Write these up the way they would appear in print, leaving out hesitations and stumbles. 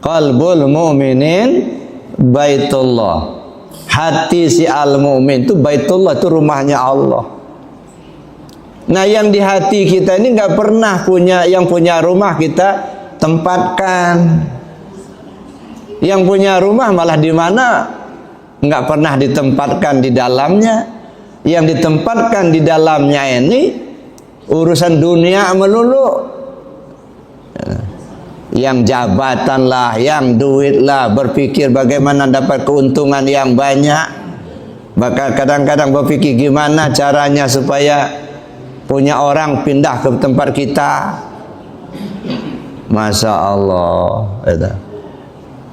Qalbul mu'minin baitullah. Hati si al-mu'min itu baitullah, itu rumahnya Allah. Nah, yang di hati kita ini nggak pernah yang punya rumah kita tempatkan. Yang punya rumah malah di mana nggak pernah ditempatkan di dalamnya. Yang ditempatkan di dalamnya ini urusan dunia melulu. Yang jabatan lah, yang duit lah, berpikir bagaimana dapat keuntungan yang banyak. Bahkan kadang-kadang berpikir gimana caranya supaya punya orang pindah ke tempat kita. Masya Allah.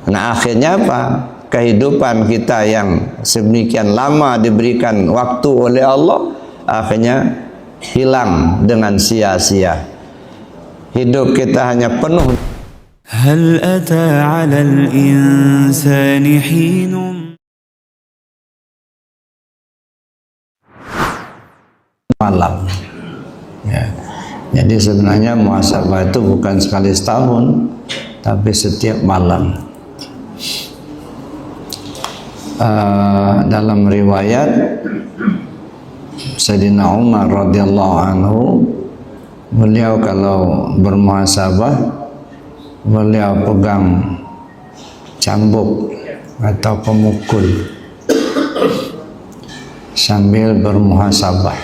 Nah, akhirnya apa? Kehidupan kita yang sedemikian lama diberikan waktu oleh Allah, akhirnya hilang dengan sia-sia. Hidup kita hanya penuh. هل أتى على الإنسان حين malam ya. Jadi sebenarnya muhasabah itu bukan sekali setahun, tapi setiap malam. Dalam riwayat Sayyidina Umar radhiyallahu anhu, beliau kalau bermuhasabah beliau pegang cambuk atau pemukul sambil bermuhasabah.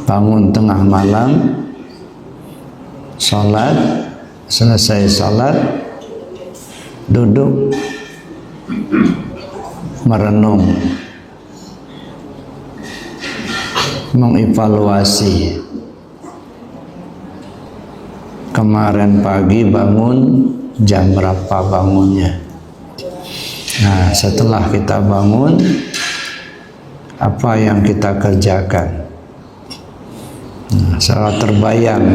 Bangun tengah malam, sholat, selesai sholat, duduk merenung, mengevaluasi. Kemarin pagi bangun jam berapa bangunnya. Nah, setelah kita bangun, apa yang kita kerjakan? Nah, secara terbayang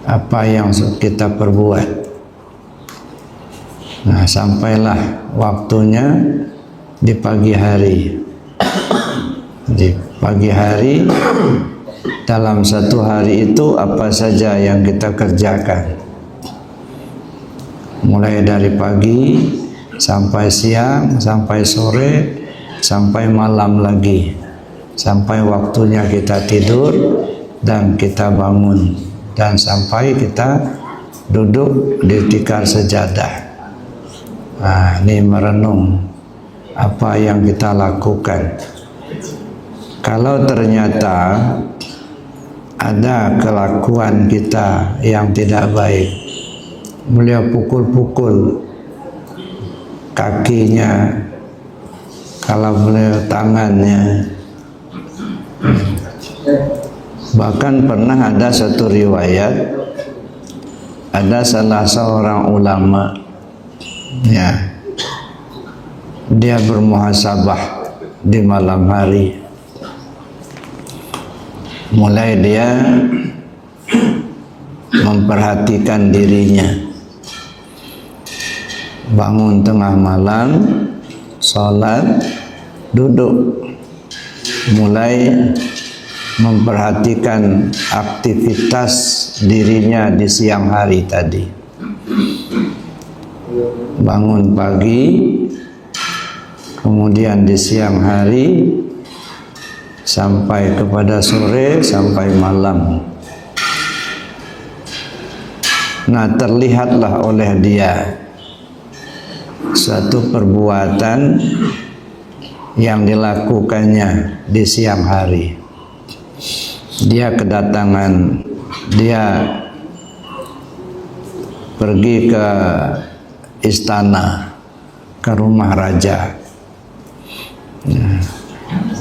apa yang kita perbuat. Nah, sampailah waktunya di pagi hari. Di pagi hari, dalam satu hari itu apa saja yang kita kerjakan, mulai dari pagi sampai siang, sampai sore, sampai malam lagi, sampai waktunya kita tidur dan kita bangun, dan sampai kita duduk di tikar sejadah. Nah, ini merenung apa yang kita lakukan. Kalau ternyata ada kelakuan kita yang tidak baik, beliau pukul-pukul kakinya, kalau beliau tangannya. Bahkan pernah ada satu riwayat, ada salah seorang ulama, ya, dia bermuhasabah di malam hari. Mulai dia memperhatikan dirinya, bangun tengah malam, sholat, duduk, mulai memperhatikan aktivitas dirinya di siang hari tadi. Bangun pagi, kemudian di siang hari, sampai kepada sore, sampai malam. Nah, terlihatlah oleh dia suatu perbuatan yang dilakukannya di siang hari. Dia pergi ke istana, ke rumah raja. Nah,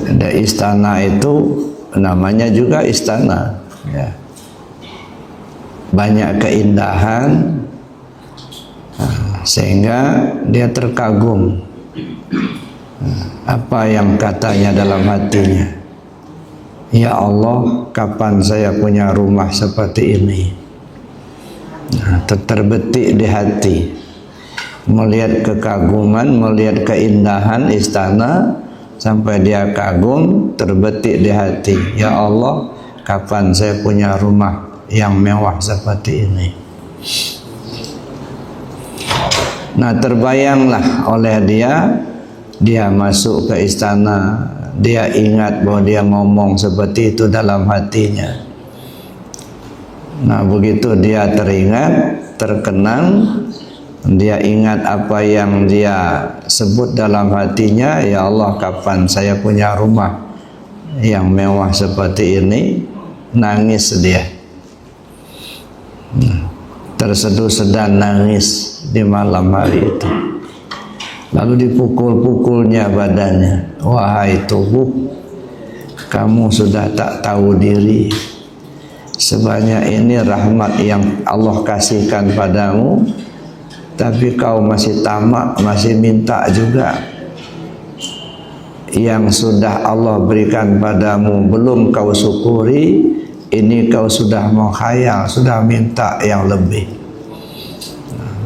ada istana itu namanya juga istana, ya. Banyak keindahan, sehingga dia terkagum. Apa yang katanya dalam hatinya, ya Allah, kapan saya punya rumah seperti ini? Nah, terbetik di hati, melihat kekaguman, melihat keindahan istana, sampai dia kagum, terbetik di hati, ya Allah, kapan saya punya rumah yang mewah seperti ini? Nah, terbayanglah oleh dia masuk ke istana, dia ingat bahwa dia ngomong seperti itu dalam hatinya. Nah, begitu dia teringat, terkenang, dia ingat apa yang dia sebut dalam hatinya, ya Allah, kapan saya punya rumah yang mewah seperti ini? Nangis dia, terseduh-sedan nangis di malam hari itu. Lalu dipukul-pukulnya badannya. Wahai tubuh, kamu sudah tak tahu diri. Sebanyak ini rahmat yang Allah kasihkan padamu, tapi kau masih tamak, masih minta juga. Yang sudah Allah berikan padamu belum kau syukuri, ini kau sudah menghayal, sudah minta yang lebih.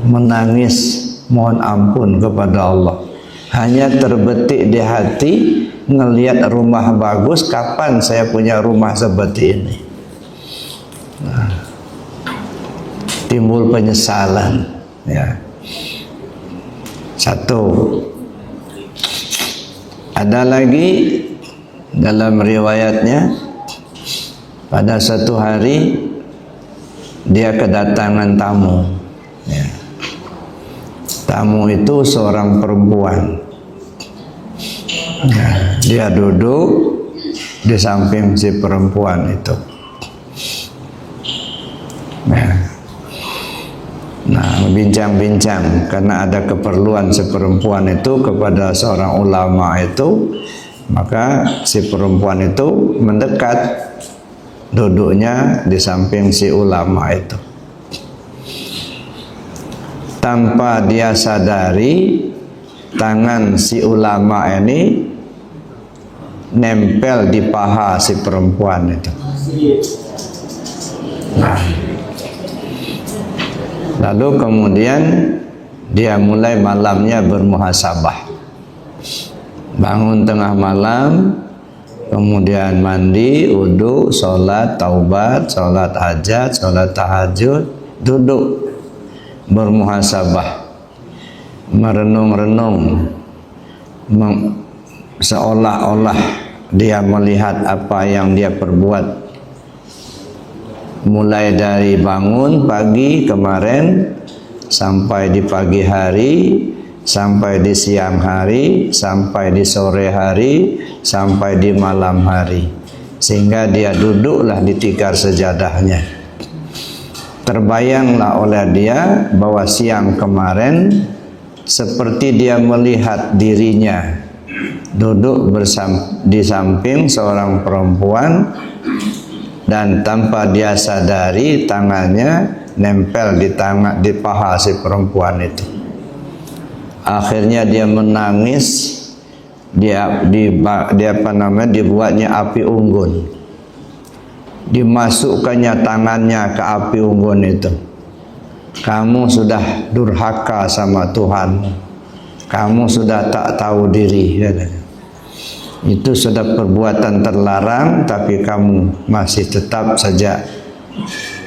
Menangis mohon ampun kepada Allah. Hanya terbetik di hati, ngelihat rumah bagus, kapan saya punya rumah seperti ini? Nah, timbul penyesalan, ya. Satu. Ada lagi dalam riwayatnya, pada satu hari dia kedatangan tamu, ya. Tamu itu seorang perempuan. Nah, dia duduk di samping si perempuan itu. Nah, bincang-bincang karena ada keperluan si perempuan itu kepada seorang ulama itu, maka si perempuan itu mendekat, duduknya di samping si ulama itu. Tanpa dia sadari, tangan si ulama ini nempel di paha si perempuan itu. Nah, lalu kemudian dia mulai malamnya bermuhasabah. Bangun tengah malam, kemudian mandi, wudu, sholat, taubat, sholat hajat, sholat tahajud, duduk bermuhasabah, merenung-renung, seolah-olah dia melihat apa yang dia perbuat, mulai dari bangun pagi kemarin sampai di pagi hari, sampai di siang hari, sampai di sore hari, sampai di malam hari, sehingga dia duduklah di tikar sejadahnya. Terbayanglah oleh dia bahwa siang kemarin seperti dia melihat dirinya duduk di samping seorang perempuan, dan tanpa dia sadari tangannya nempel di paha si perempuan itu. Akhirnya dia menangis, dibuatnya api unggun, dimasukkannya tangannya ke api unggun itu. Kamu sudah durhaka sama Tuhan, kamu sudah tak tahu diri, katanya. Itu sudah perbuatan terlarang, tapi kamu masih tetap saja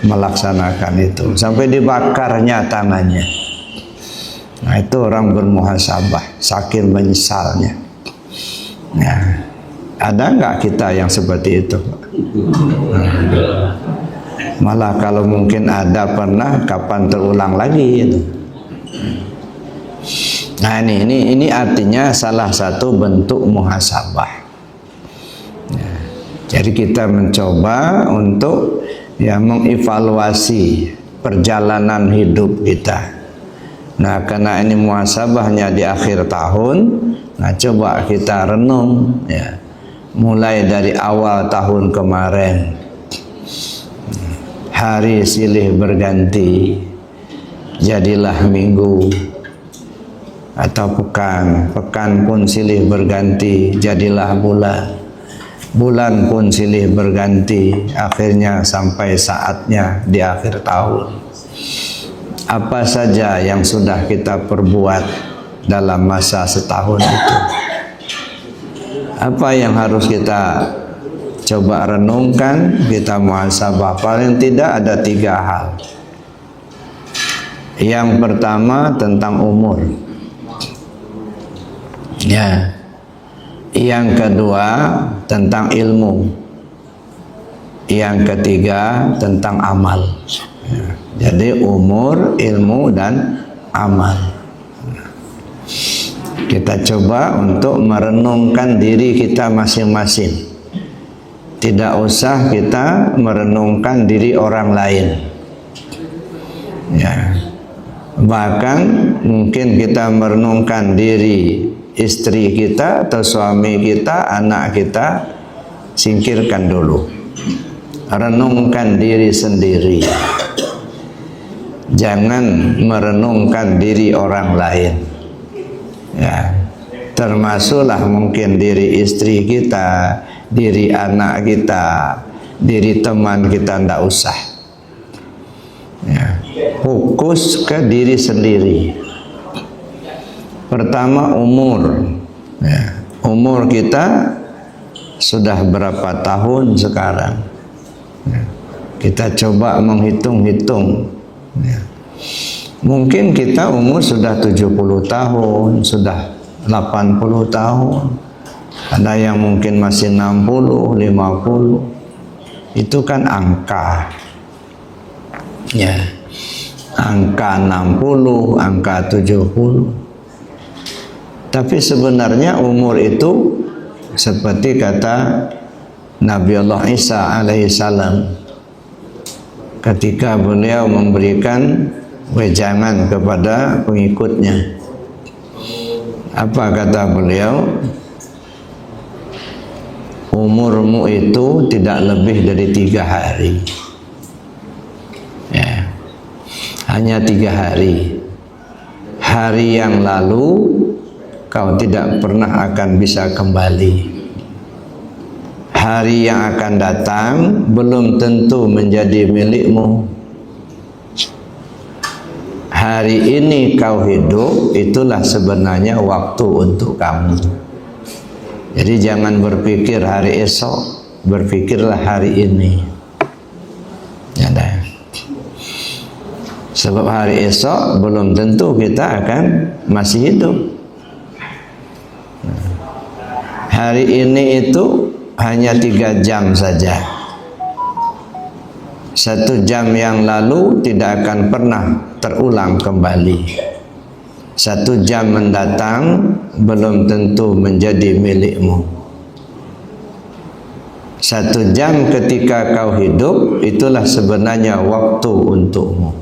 melaksanakan itu, sampai dibakarnya tangannya. Nah, itu orang bermuhasabah, saking menyesalnya. Nah, ada nggak kita yang seperti itu? Malah kalau mungkin ada pernah, kapan terulang lagi itu. Nah, ini artinya salah satu bentuk muhasabah. Nah, jadi kita mencoba untuk mengevaluasi perjalanan hidup kita. Nah, karena ini muhasabahnya di akhir tahun, nah coba kita renung, ya, mulai dari awal tahun kemarin. Hari silih berganti, jadilah minggu atau pekan, pekan pun silih berganti, jadilah bulan, bulan pun silih berganti, akhirnya sampai saatnya di akhir tahun. Apa saja yang sudah kita perbuat dalam masa setahun itu? Apa yang harus kita coba renungkan, kita muhasabah? Paling tidak ada 3 hal. Yang pertama tentang umur. Ya. Yang kedua tentang ilmu. Yang ketiga tentang amal. Ya. Jadi umur, ilmu, dan amal. Kita coba untuk merenungkan diri kita masing-masing. Tidak usah kita merenungkan diri orang lain. Ya. Bahkan mungkin kita merenungkan diri istri kita atau suami kita, anak kita, singkirkan dulu. Renungkan diri sendiri. Jangan merenungkan diri orang lain. Ya, termasuklah mungkin diri istri kita, diri anak kita, diri teman kita, tidak usah. Ya, fokus ke diri sendiri. Pertama umur. Ya, umur kita sudah berapa tahun sekarang? Ya, kita coba menghitung-hitung. Ya. Mungkin kita umur sudah 70 tahun, sudah 80 tahun. Ada yang mungkin masih 60, 50. Itu kan angka. Ya. Angka 60, angka 70. Tapi sebenarnya umur itu seperti kata Nabi Allah Isa alaihissalam ketika beliau memberikan wejangan kepada pengikutnya. Apa kata beliau? Umurmu itu tidak lebih dari 3 hari. Ya. Hanya 3 hari. Hari yang lalu kau tidak pernah akan bisa kembali. Hari yang akan datang belum tentu menjadi milikmu. Hari ini kau hidup, itulah sebenarnya waktu untuk kamu. Jadi jangan berpikir hari esok, berpikirlah hari ini. Ya, dah. Sebab hari esok belum tentu kita akan masih hidup. Hari ini itu hanya 3 jam saja. 1 jam yang lalu tidak akan pernah terulang kembali. 1 jam mendatang belum tentu menjadi milikmu. 1 jam ketika kau hidup, itulah sebenarnya waktu untukmu.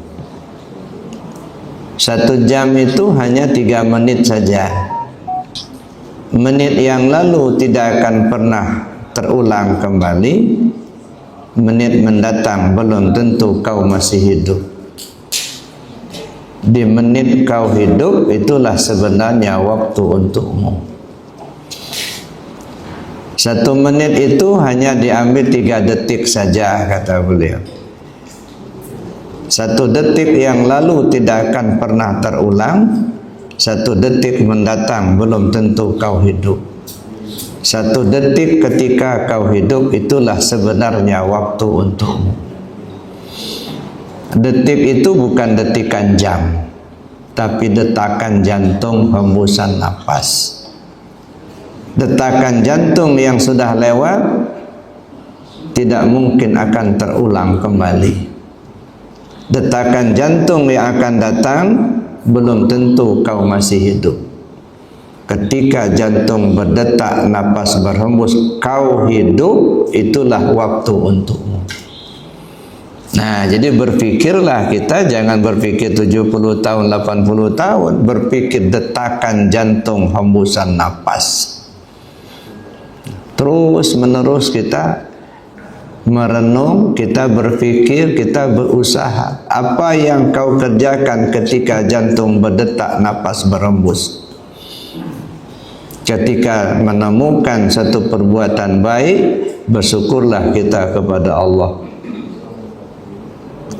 1 jam itu hanya 3 menit saja. Menit yang lalu tidak akan pernah terulang kembali. Menit mendatang belum tentu kau masih hidup. Di menit kau hidup, itulah sebenarnya waktu untukmu. 1 menit itu hanya diambil 3 detik saja, kata beliau. 1 detik yang lalu tidak akan pernah terulang. 1 detik mendatang belum tentu kau hidup. 1 detik ketika kau hidup, itulah sebenarnya waktu untukmu. Detik itu bukan detikan jam, tapi detakan jantung, hembusan nafas. Detakan jantung yang sudah lewat tidak mungkin akan terulang kembali. Detakan jantung yang akan datang belum tentu kau masih hidup. Ketika jantung berdetak, napas berhembus, kau hidup, itulah waktu untukmu. Nah, jadi berpikirlah kita, jangan berpikir 70 tahun, 80 tahun, berpikir detakan jantung, hembusan napas. Terus menerus kita merenung, kita berpikir, kita berusaha. Apa yang kau kerjakan ketika jantung berdetak, napas berhembus? Ketika menemukan satu perbuatan baik, bersyukurlah kita kepada Allah.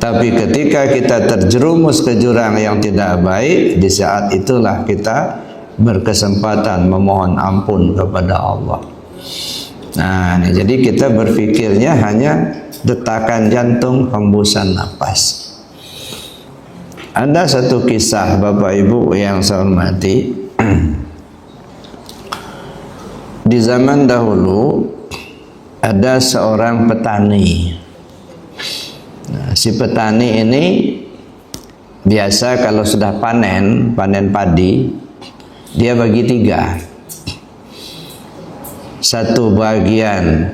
Tapi ketika kita terjerumus ke jurang yang tidak baik, di saat itulah kita berkesempatan memohon ampun kepada Allah. Nah, jadi kita berpikirnya hanya detakan jantung, hembusan nafas. Ada satu kisah Bapak Ibu yang saya hormati. Di zaman dahulu ada seorang petani. Nah, si petani ini biasa kalau sudah panen padi, dia bagi 3. Satu bagian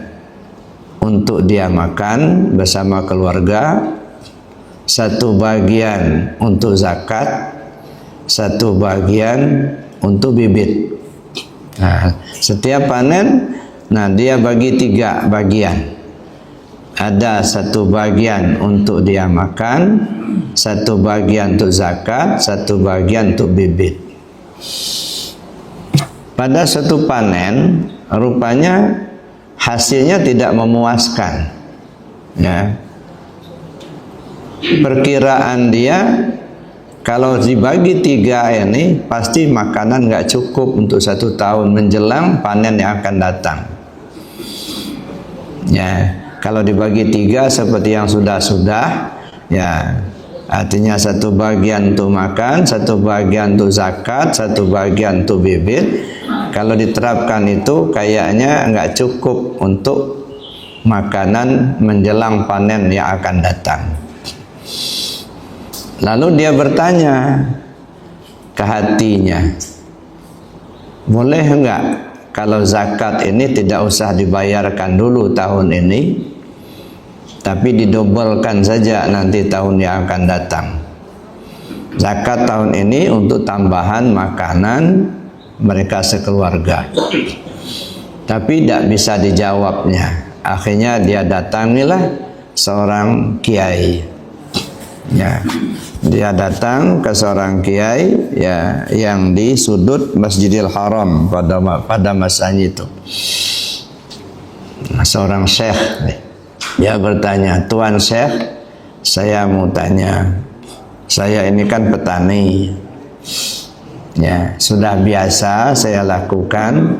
untuk dia makan bersama keluarga, satu bagian untuk zakat, satu bagian untuk bibit. Nah, setiap panen, nah dia bagi 3 bagian. Ada satu bagian untuk dia makan, satu bagian untuk zakat, satu bagian untuk bibit. Pada satu panen, rupanya hasilnya tidak memuaskan. Ya. Perkiraan dia kalau dibagi 3 ini pasti makanan nggak cukup untuk 1 tahun menjelang panen yang akan datang. Ya, kalau dibagi 3 seperti yang sudah, ya artinya satu bagian untuk makan, satu bagian untuk zakat, satu bagian untuk bibit. Kalau diterapkan itu kayaknya nggak cukup untuk makanan menjelang panen yang akan datang. Lalu dia bertanya ke hatinya, boleh enggak kalau zakat ini tidak usah dibayarkan dulu tahun ini, tapi didobelkan saja nanti tahun yang akan datang. Zakat tahun ini untuk tambahan makanan mereka sekeluarga. Tapi tidak bisa dijawabnya. Akhirnya dia datangilah seorang kiai. Ya, dia datang ke seorang kiai ya yang di sudut Masjidil Haram pada masanya itu. Seorang syekh, dia bertanya, "Tuan Syekh, saya mau tanya, saya ini kan petani. Ya, sudah biasa saya lakukan.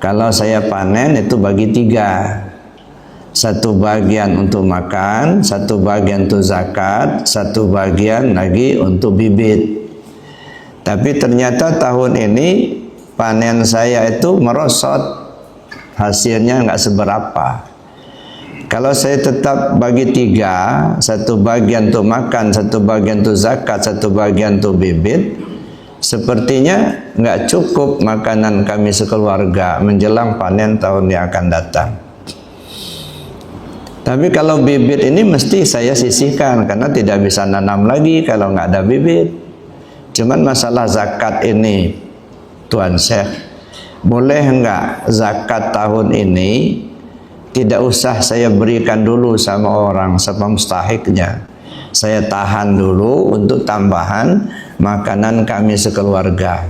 Kalau saya panen itu bagi 3. Satu bagian untuk makan, satu bagian untuk zakat, satu bagian lagi untuk bibit. Tapi ternyata tahun ini panen saya itu merosot, hasilnya nggak seberapa. Kalau saya tetap bagi 3, satu bagian untuk makan, satu bagian untuk zakat, satu bagian untuk bibit, sepertinya nggak cukup makanan kami sekeluarga menjelang panen tahun yang akan datang. Tapi kalau bibit ini mesti saya sisihkan karena tidak bisa nanam lagi kalau nggak ada bibit. Cuman masalah zakat ini, Tuan Syekh, boleh nggak zakat tahun ini tidak usah saya berikan dulu sama orang semustahiknya. Saya tahan dulu untuk tambahan makanan kami sekeluarga.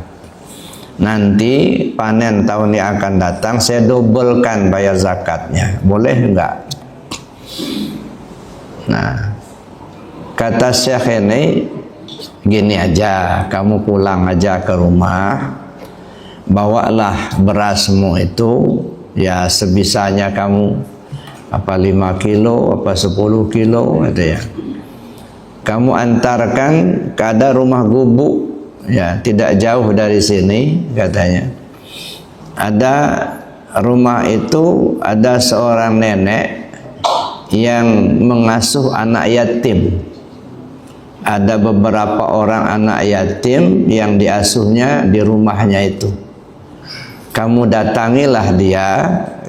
Nanti panen tahun yang akan datang saya dobelkan bayar zakatnya. Boleh enggak? Nah, kata Syekh ini, gini aja, kamu pulang aja ke rumah, bawalah berasmu itu ya sebisanya kamu, apa 5 kilo, apa 10 kilo gitu ya. Kamu antarkan ke ada rumah gubuk ya, tidak jauh dari sini katanya. Ada rumah itu ada seorang nenek yang mengasuh anak yatim. Ada beberapa orang anak yatim yang diasuhnya di rumahnya itu. Kamu datangilah dia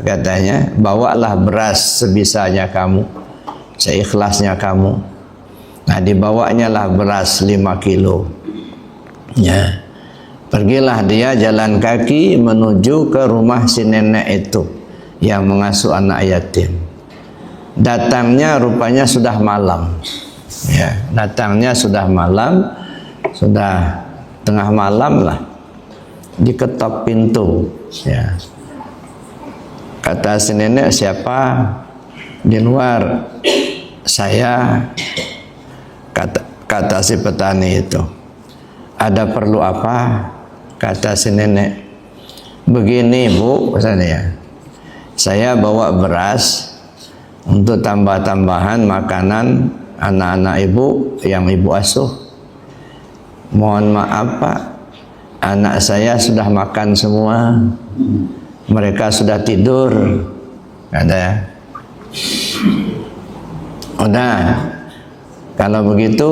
katanya, bawalah beras sebisanya kamu, seikhlasnya kamu. Nah, dibawanya lah beras 5 kilo. Ya. Pergilah dia jalan kaki menuju ke rumah si nenek itu yang mengasuh anak yatim. Datangnya rupanya sudah malam. Ya, datangnya sudah malam, sudah tengah malam lah. Diketok pintu. Ya. Kata si nenek, siapa? Di luar. Saya. Kata si petani itu. Ada perlu apa? Kata si nenek. Begini Bu, katanya. Saya bawa beras untuk tambah-tambahan makanan anak-anak ibu yang ibu asuh. mohon maaf Pak, anak saya sudah makan semua, mereka sudah tidur, ada. Udah, kalau begitu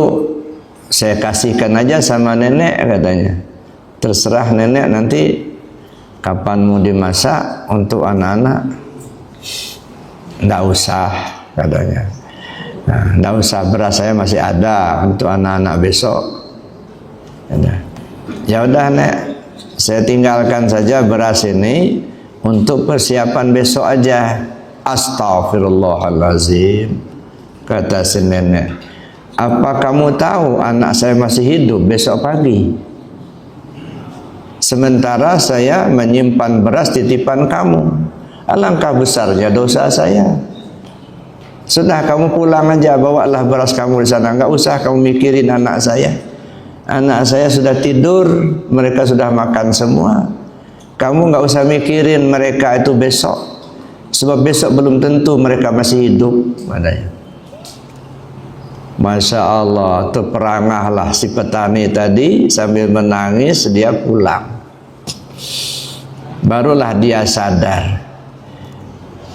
saya kasihkan aja sama nenek katanya. Terserah nenek nanti kapan mau dimasak untuk anak-anak. Nggak usah katanya. Nah, nggak usah, beras saya masih ada untuk anak-anak besok. Ya udah nek, saya tinggalkan saja beras ini untuk persiapan besok aja. Astaghfirullahalazim, kata si nenek. Apa kamu tahu anak saya masih hidup besok pagi? Sementara saya menyimpan beras titipan kamu. Alangkah besarnya dosa saya. Sudah, kamu pulang aja, bawalah beras kamu di sana. Enggak usah kamu mikirin anak saya. Anak saya sudah tidur, mereka sudah makan semua. Kamu enggak usah mikirin mereka itu besok, sebab besok belum tentu mereka masih hidup. Masya Allah, terperangahlah si petani tadi sambil menangis. Dia pulang. Barulah dia sadar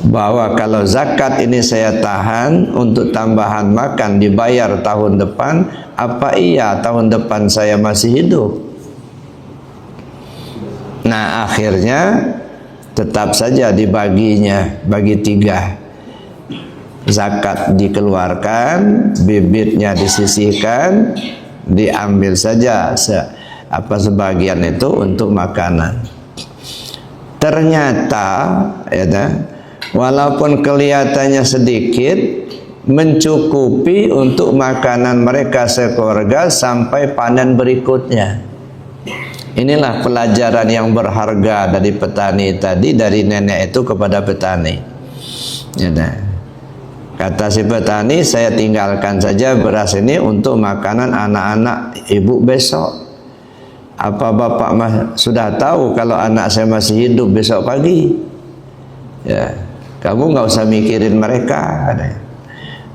bahwa kalau zakat ini saya tahan untuk tambahan makan dibayar tahun depan, apa iya tahun depan saya masih hidup? Nah, akhirnya tetap saja dibaginya, bagi 3. Zakat dikeluarkan, bibitnya disisihkan, diambil saja sebagian itu untuk makanan. Ternyata ya, walaupun kelihatannya sedikit, mencukupi untuk makanan mereka sekeluarga sampai panen berikutnya. Inilah pelajaran yang berharga dari petani tadi, dari nenek itu kepada petani. Ya, kata si petani, saya tinggalkan saja beras ini untuk makanan anak-anak ibu besok. Apa bapak sudah tahu kalau anak saya masih hidup besok pagi? Ya, kamu nggak usah mikirin mereka.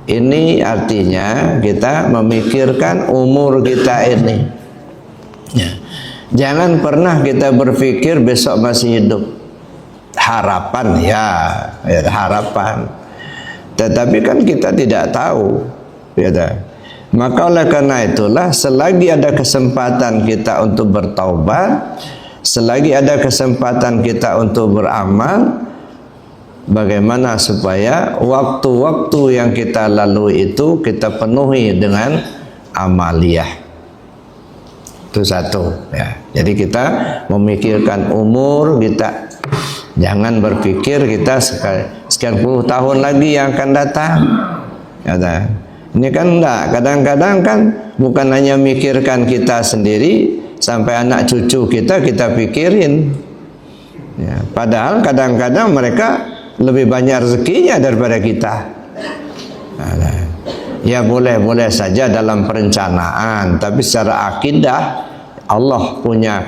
Ini artinya kita memikirkan umur kita ini. Ya. Jangan pernah kita berpikir besok masih hidup. Harapan ya harapan. Tetapi kan kita tidak tahu. Ya. Maka oleh karena itulah, selagi ada kesempatan kita untuk bertaubat, selagi ada kesempatan kita untuk beramal, bagaimana supaya waktu-waktu yang kita lalui itu kita penuhi dengan amaliyah. Itu satu ya. Jadi kita memikirkan umur kita. Jangan berpikir kita sekian puluh tahun lagi yang akan datang. Ya, ini kan enggak. Kadang-kadang kan bukan hanya mikirkan kita sendiri, sampai anak cucu kita pikirin. Ya, padahal kadang-kadang mereka lebih banyak rezekinya daripada kita. Ya boleh-boleh saja dalam perencanaan, tapi secara akidah Allah punya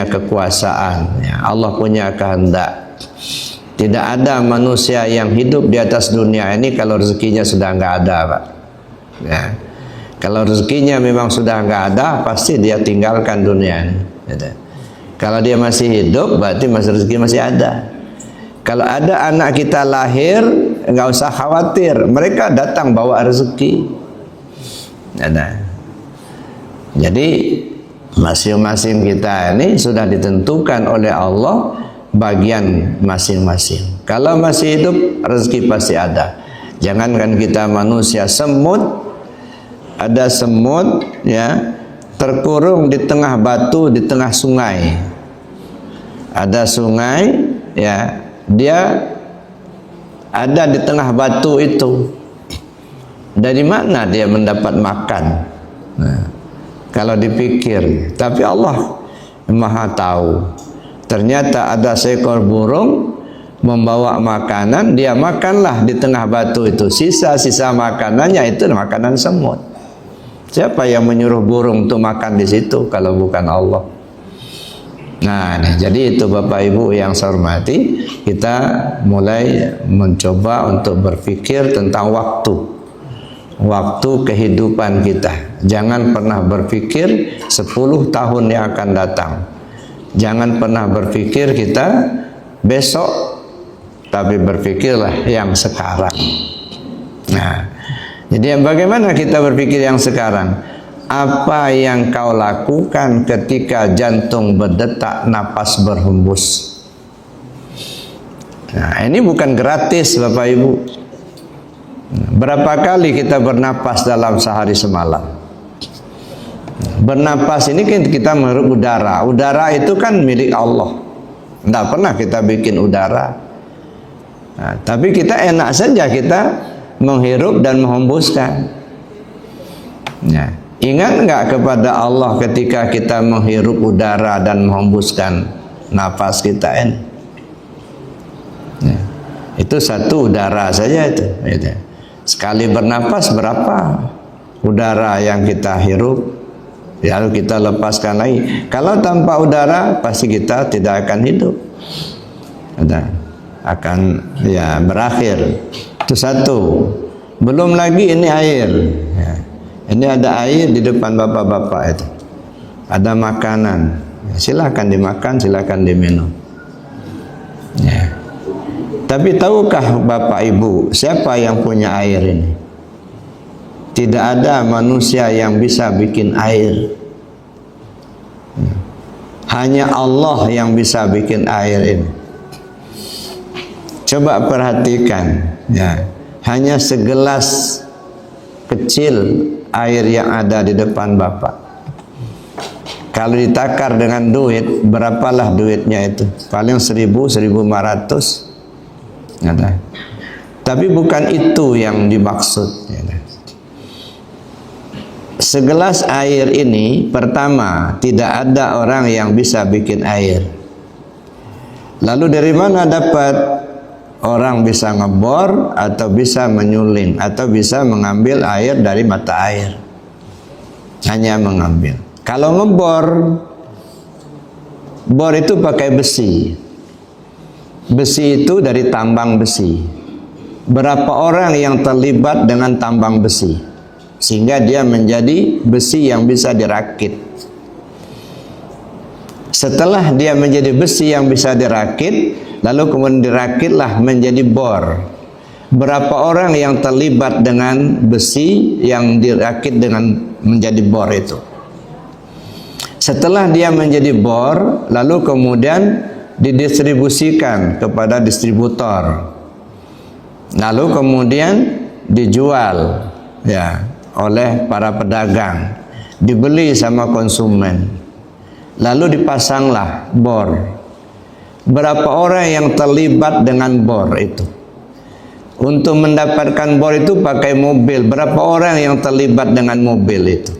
kekuasaan, ya. Allah punya kehendak. Tidak ada manusia yang hidup di atas dunia ini kalau rezekinya sudah nggak ada, Pak. Ya. Kalau rezekinya memang sudah nggak ada, pasti dia tinggalkan dunia ini. Gitu. Kalau dia masih hidup, berarti rezeki masih ada. Kalau ada anak kita lahir, nggak usah khawatir, mereka datang bawa rezeki. Jadi masing-masing kita ini sudah ditentukan oleh Allah bagian masing-masing. Kalau masih hidup, rezeki pasti ada. Jangankan kita manusia, semut, ada semut ya terkurung di tengah batu, di tengah sungai. Ada sungai ya, dia ada di tengah batu itu. Dari mana dia mendapat makan? Nah, kalau dipikir, tapi Allah Maha tahu. Ternyata ada seekor burung membawa makanan, dia makanlah di tengah batu itu. Sisa-sisa makanannya itu makanan semut. Siapa yang menyuruh burung untuk makan di situ kalau bukan Allah? Nah, jadi itu Bapak Ibu yang saya hormati, kita mulai mencoba untuk berpikir tentang waktu. waktu kehidupan kita. Jangan pernah berpikir 10 tahun yang akan datang. Jangan pernah berpikir kita besok, tapi berpikirlah yang sekarang. Nah, jadi bagaimana kita berpikir yang sekarang? Apa yang kau lakukan ketika jantung berdetak, napas berhembus? Nah, ini bukan gratis Bapak Ibu. Berapa kali kita bernapas dalam sehari semalam? Bernapas ini kan kita menghirup udara. Udara itu kan milik Allah. Tidak pernah kita bikin udara. Nah, tapi kita enak saja kita menghirup dan menghembuskan. Nah, ingat nggak kepada Allah ketika kita menghirup udara dan menghembuskan nafas kita ini? Nah, itu satu udara saja itu. Sekali bernapas berapa udara yang kita hirup, lalu kita lepaskan lagi. Kalau tanpa udara pasti kita tidak akan hidup, akan ya berakhir. Itu satu. Belum lagi ini air ya. Ini ada air di depan bapak-bapak itu, ada makanan ya, silakan dimakan, silakan diminum ya. Tapi tahukah Bapak Ibu siapa yang punya air ini? Tidak ada manusia yang bisa bikin air. Hanya Allah yang bisa bikin air ini. Coba perhatikan ya. Hanya segelas kecil air yang ada di depan Bapak. Kalau ditakar dengan duit, berapalah duitnya itu? Paling 1.000, 1.500. Tapi bukan itu yang dimaksud. Segelas air ini, pertama, tidak ada orang yang bisa bikin air. Lalu dari mana dapat orang bisa ngebor atau bisa menyuling atau bisa mengambil air dari mata air? Hanya mengambil. Kalau ngebor, bor itu pakai besi. Besi itu dari tambang besi. Berapa orang yang terlibat dengan tambang besi sehingga dia menjadi besi yang bisa dirakit. Setelah dia menjadi besi yang bisa dirakit, lalu kemudian dirakitlah menjadi bor. Berapa orang yang terlibat dengan besi yang dirakit dengan menjadi bor itu? Setelah dia menjadi bor, lalu kemudian didistribusikan kepada distributor, lalu kemudian dijual ya oleh para pedagang, dibeli sama konsumen, lalu dipasanglah bor. Berapa orang yang terlibat dengan bor itu? Untuk mendapatkan bor itu pakai mobil, berapa orang yang terlibat dengan mobil itu?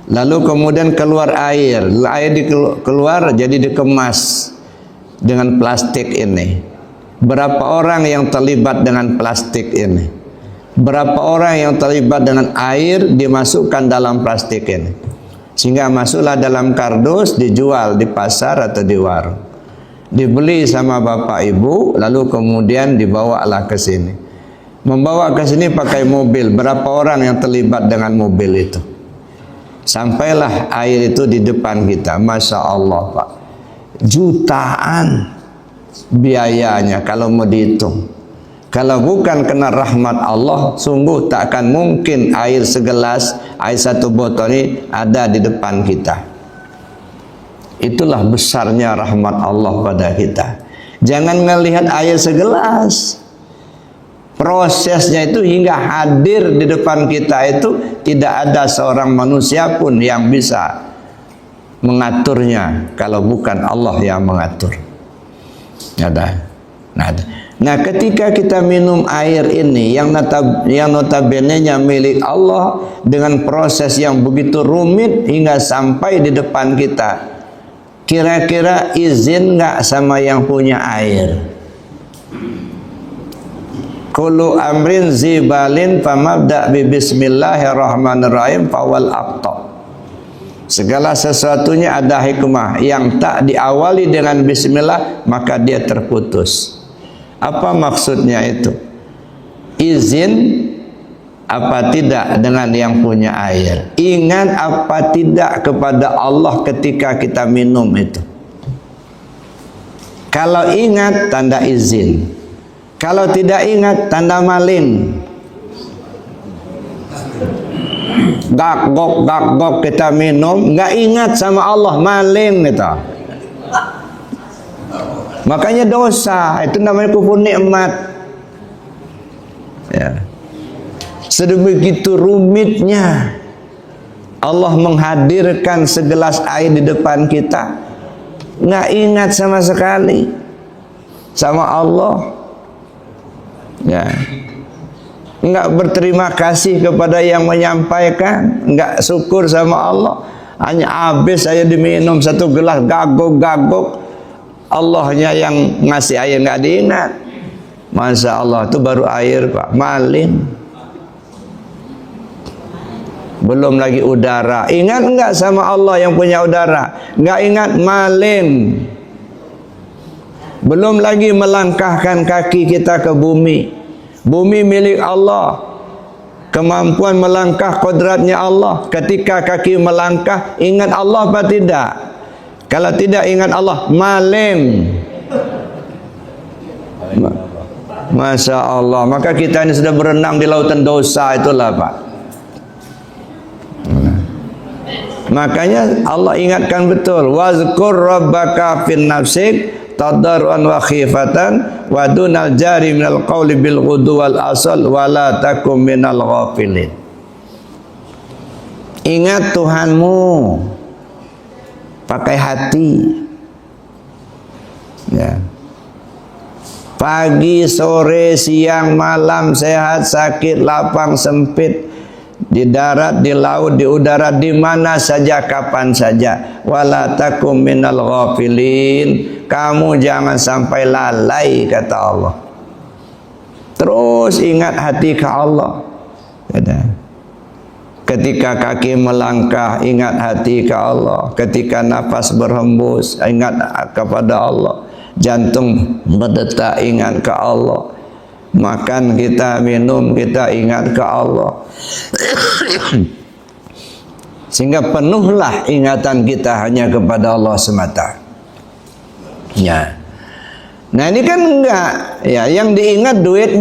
Lalu kemudian keluar air keluar jadi dikemas dengan plastik ini. Berapa orang yang terlibat dengan plastik ini? Berapa orang yang terlibat dengan air dimasukkan dalam plastik ini? Sehingga masuklah dalam kardus, dijual di pasar atau di warung. Dibeli sama bapak ibu, lalu kemudian dibawalah ke sini. Membawa ke sini pakai mobil. Berapa orang yang terlibat dengan mobil itu? Sampailah air itu di depan kita. Masya Allah Pak, jutaan biayanya kalau mau dihitung. Kalau bukan kena rahmat Allah, sungguh tak akan mungkin air segelas, air satu botol ini ada di depan kita. Itulah besarnya rahmat Allah pada kita. Jangan melihat air segelas, prosesnya itu hingga hadir di depan kita itu tidak ada seorang manusia pun yang bisa mengaturnya kalau bukan Allah yang mengatur. Nah, ketika kita minum air ini yang notabene-nya milik Allah dengan proses yang begitu rumit hingga sampai di depan kita, kira-kira izin nggak sama yang punya air? Kullu amrin zibalin famabda bi bismillahirrahmanirrahim fawal aqta. Segala sesuatunya ada hikmah, yang tak diawali dengan bismillah maka dia terputus. Apa maksudnya itu? Izin apa tidak dengan yang punya air? Ingat apa tidak kepada Allah ketika kita minum itu? Kalau ingat, tanda izin. Kalau tidak ingat, tanda maling. Gak kita minum, nggak ingat sama Allah, maling gitu. Makanya dosa, itu namanya kufur nikmat. Ya. Sebegitu rumitnya Allah menghadirkan segelas air di depan kita, nggak ingat sama sekali sama Allah. Ya. Enggak berterima kasih kepada yang menyampaikan, enggak syukur sama Allah, hanya habis saya diminum satu gelas gagok-gagok, Allahnya yang ngasih air enggak diingat. Masya Allah, itu baru air Pak, maling. Belum lagi udara, ingat enggak sama Allah yang punya udara? Enggak ingat, maling. Belum lagi melangkahkan kaki kita ke bumi. Bumi milik Allah, kemampuan melangkah kodratnya Allah. Ketika kaki melangkah, ingat Allah apa tidak? Kalau tidak ingat Allah, maling. Masya Allah, maka kita ini sudah berenang di lautan dosa itulah Pak. Makanya Allah ingatkan betul, wazkur rabbaka fin nafsik tadarruan wa khifatan wa dunal jari minal qawli bil ghudu wal asal wa la takum minal ghafilin. Ingat Tuhanmu pakai hati, ya. Pagi, sore, siang, malam, sehat, sakit, lapang, sempit, di darat, di laut, di udara, di mana saja, kapan saja. Wala takum minal ghafilin. Kamu jangan sampai lalai, kata Allah. Terus ingat hati ke Allah. Ketika kaki melangkah, ingat hati ke Allah. Ketika nafas berhembus, ingat kepada Allah. Jantung berdetak, ingat ke Allah. Makan kita, minum kita, ingat ke Allah. Sehingga penuhlah ingatan kita hanya kepada Allah semata. Ya. Nah ini kan enggak, ya, yang diingat duit.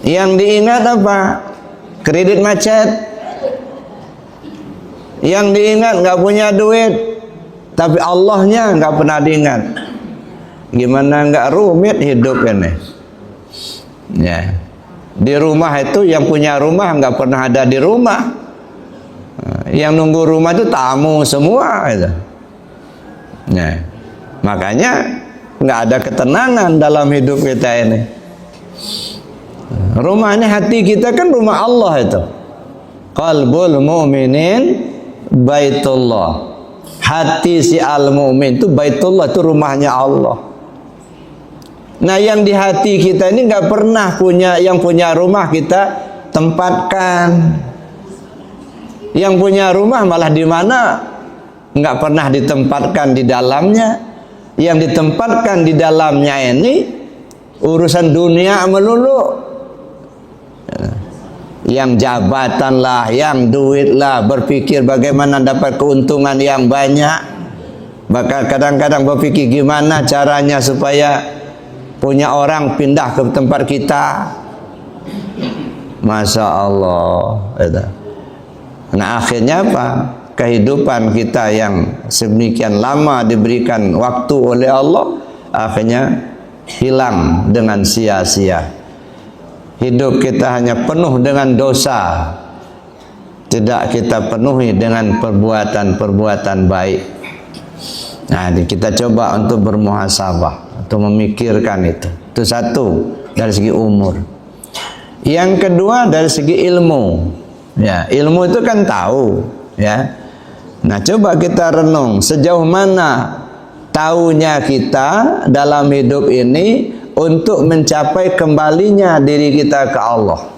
Yang diingat apa? Kredit macet. Yang diingat enggak punya duit, tapi Allahnya enggak pernah diingat. Gimana enggak rumit hidup ini? Ya. Di rumah itu yang punya rumah enggak pernah ada di rumah. Yang nunggu rumah itu tamu semua gitu. Nah, makanya nggak ada ketenangan dalam hidup kita ini. Rumahnya hati kita kan rumah Allah itu. Qalbul mu'minin baitullah. Hati si al-mu'min itu baitullah, itu rumahnya Allah. Nah, yang di hati kita ini nggak pernah yang punya rumah kita tempatkan. Yang punya rumah malah di mana? Nggak pernah ditempatkan di dalamnya. Yang ditempatkan di dalamnya ini urusan dunia melulu. Yang jabatan lah, yang duit lah, berpikir bagaimana dapat keuntungan yang banyak. Bahkan kadang-kadang berpikir gimana caranya supaya punya orang pindah ke tempat kita. Masya Allah. Nah akhirnya apa? Kehidupan kita yang sedemikian lama diberikan waktu oleh Allah, akhirnya hilang dengan sia-sia. Hidup kita hanya penuh dengan dosa, tidak kita penuhi dengan perbuatan-perbuatan baik. Nah, kita coba untuk bermuhasabah, untuk memikirkan itu. Itu satu dari segi umur. Yang kedua dari segi ilmu. Ya, ilmu itu kan tahu, ya. Nah, coba kita renung sejauh mana taunya kita dalam hidup ini untuk mencapai kembalinya diri kita ke Allah.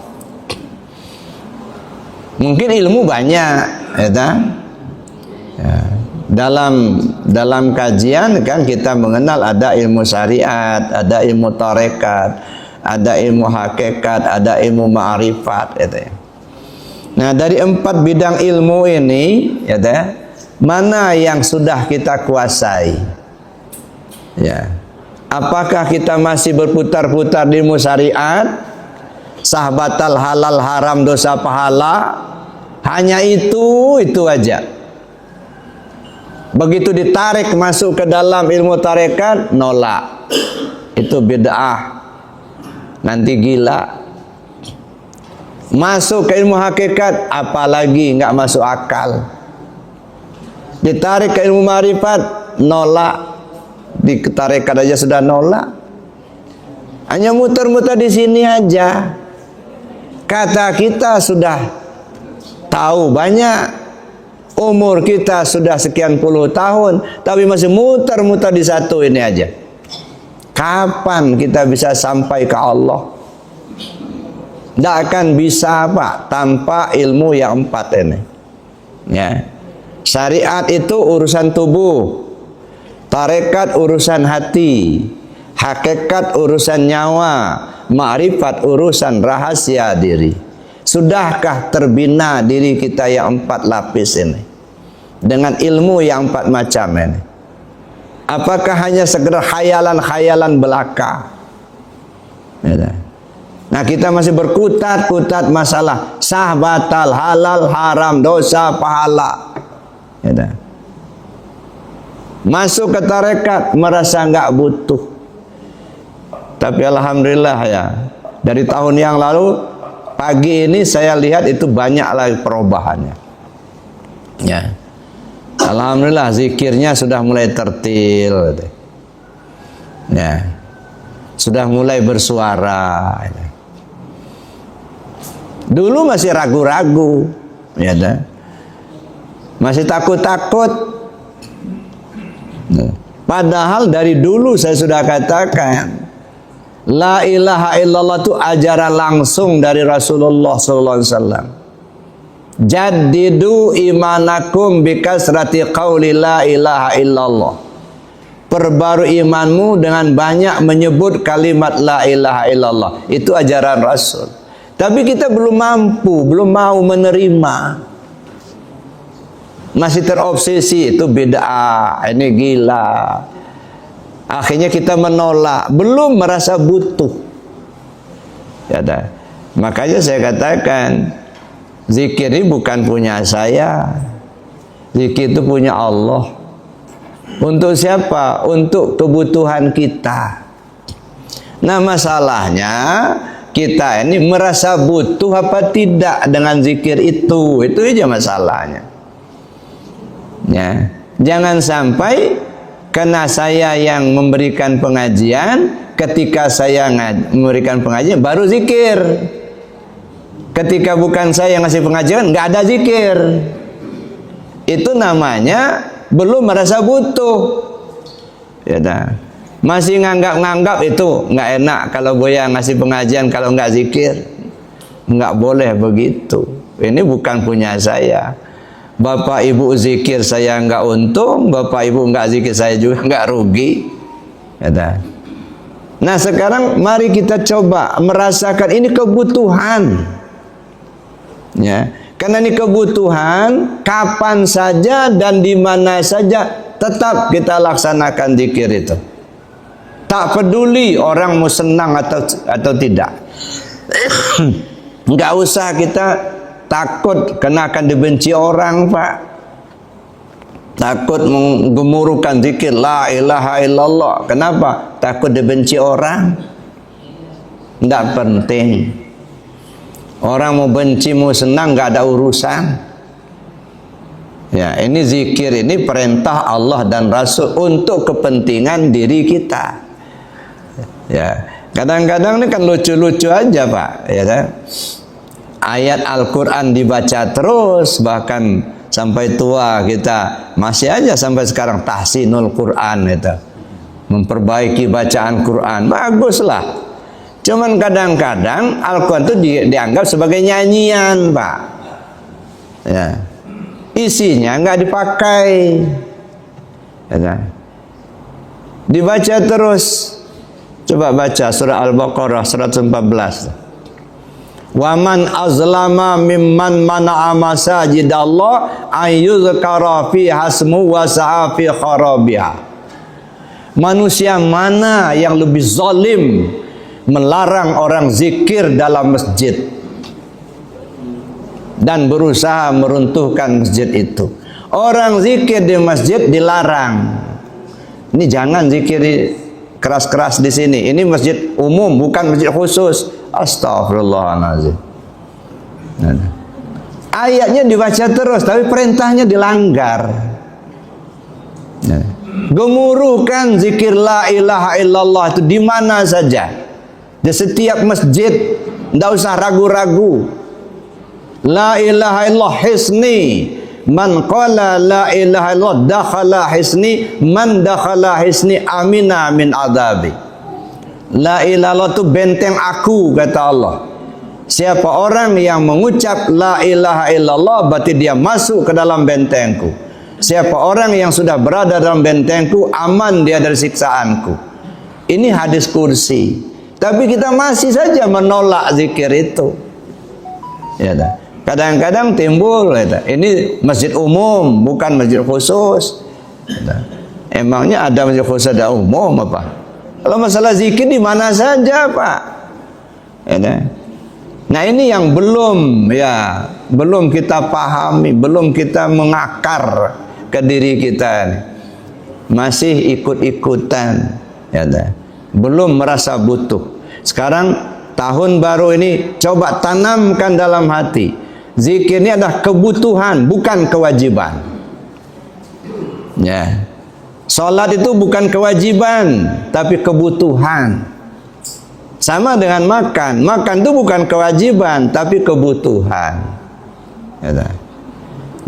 Mungkin ilmu banyak, ya, ya. Dalam kajian kan kita mengenal ada ilmu syariat, ada ilmu tarekat, ada ilmu hakikat, ada ilmu ma'rifat, gitu ya. Nah, dari 4 bidang ilmu ini, gitu ya, mana yang sudah kita kuasai? Ya. Apakah kita masih berputar-putar di ilmu syariat? Sah batal halal haram dosa pahala? Hanya itu aja. Begitu ditarik masuk ke dalam ilmu tarekat, nolak. Itu bid'ah. Nanti gila. Masuk ke ilmu hakikat, apalagi nggak masuk akal. Ditarik ke ilmu ma'rifat, nolak. Di tarekat aja sudah nolak. Hanya muter-muter di sini aja. Kata kita sudah tahu banyak. Umur kita sudah sekian puluh tahun, tapi masih muter-muter di satu ini aja. Kapan kita bisa sampai ke Allah? Tidak akan bisa, Pak, tanpa ilmu yang 4 ini. Ya. Syariat itu urusan tubuh, tarekat urusan hati, hakikat urusan nyawa, ma'rifat urusan rahasia diri. Sudahkah terbina diri kita yang 4 lapis ini dengan ilmu yang 4 macam ini? Apakah hanya sekedar khayalan-khayalan belaka? Nah, kita masih berkutat-kutat masalah sah batal halal haram dosa pahala. Masuk ke tarekat merasa nggak butuh. Tapi alhamdulillah ya, dari tahun yang lalu pagi ini saya lihat itu banyak lagi perubahannya. Ya. Alhamdulillah zikirnya sudah mulai tertil. Ya. Sudah mulai bersuara. Dulu masih ragu-ragu, ya, masih takut-takut. Padahal dari dulu saya sudah katakan, la ilaha illallah itu ajaran langsung dari Rasulullah SAW. Jaddidu imanakum bikasrati qawli la ilaha illallah. Perbarui imanmu dengan banyak menyebut kalimat la ilaha illallah. Itu ajaran Rasul. Tapi kita belum mampu, belum mau menerima. Masih terobsesi, itu bid'ah, ini gila. Akhirnya kita menolak, belum merasa butuh. Ya dah. Makanya saya katakan, zikir ini bukan punya saya. Zikir itu punya Allah. Untuk siapa? Untuk kebutuhan kita. Nah, masalahnya kita ini merasa butuh apa tidak dengan zikir itu. Itu aja masalahnya. Ya, jangan sampai karena saya yang memberikan pengajian, ketika saya memberikan pengajian baru zikir. Ketika bukan saya yang ngasih pengajian, nggak ada zikir. Itu namanya belum merasa butuh. Ya dah. Masih nganggap-nganggap itu nggak enak kalau Buya ngasih pengajian kalau nggak zikir. Nggak boleh begitu. Ini bukan punya saya. Bapak ibu zikir saya nggak untung, bapak ibu nggak zikir saya juga nggak rugi. Ya dah. Nah, sekarang mari kita coba merasakan ini kebutuhan. Ya, karena ini kebutuhan, kapan saja dan di mana saja tetap kita laksanakan zikir itu. Tak peduli orang mau senang atau tidak. Enggak usah kita takut karena akan dibenci orang, Pak. Takut menggemuruhkan zikir la ilaha illallah. Kenapa? Takut dibenci orang. Enggak penting. Orang mau benci mau senang enggak ada urusan. Ya, ini zikir ini perintah Allah dan Rasul untuk kepentingan diri kita. Ya, kadang-kadang ini kan lucu-lucu aja, Pak, ya kan? Ayat Al-Qur'an dibaca terus, bahkan sampai tua kita masih aja sampai sekarang tahsinul Qur'an itu. Memperbaiki bacaan Qur'an. Baguslah. Cuman kadang-kadang Al-Qur'an itu dianggap sebagai nyanyian, Pak. Ya. Isinya nggak dipakai. Ya kan? Dibaca terus. Coba baca surah Al-Baqarah 114. Wa man azlama mimman mana'a masajidallah an yuzkara fi hasmu wa sa'a fi kharabiha. Manusia mana yang lebih zalim melarang orang zikir dalam masjid dan berusaha meruntuhkan masjid itu. Orang zikir di masjid dilarang. Ini jangan zikir keras-keras di sini. Ini masjid umum, bukan masjid khusus. Astagfirullahaladzim. Ayatnya dibaca terus, tapi perintahnya dilanggar. Gemuruhkan zikir la ilaha illallah itu di mana saja, di setiap masjid. Tidak usah ragu-ragu. La ilaha illallah hisni, man qala la ilaha illallah dakhala hisni, man dakhala hisni amina min adabi. La ilaha illallah itu benteng aku, kata Allah. Siapa orang yang mengucap la ilaha illallah, berarti dia masuk ke dalam bentengku. Siapa orang yang sudah berada dalam bentengku, aman dia dari siksaanku. Ini hadis kursi. Tapi kita masih saja menolak zikir itu. Ya dah. Kadang-kadang timbul, ini masjid umum, bukan masjid khusus. Emangnya ada masjid khusus, ada umum apa? Kalau masalah zikir di mana saja, Pak. Nah ini yang belum kita pahami, belum kita mengakar ke diri kita. Masih ikut-ikutan, belum merasa butuh. Sekarang tahun baru ini coba tanamkan dalam hati. Zikir ini adalah kebutuhan, bukan kewajiban. Ya. Salat itu bukan kewajiban, tapi kebutuhan. Sama dengan makan. Makan itu bukan kewajiban, tapi kebutuhan. Ya.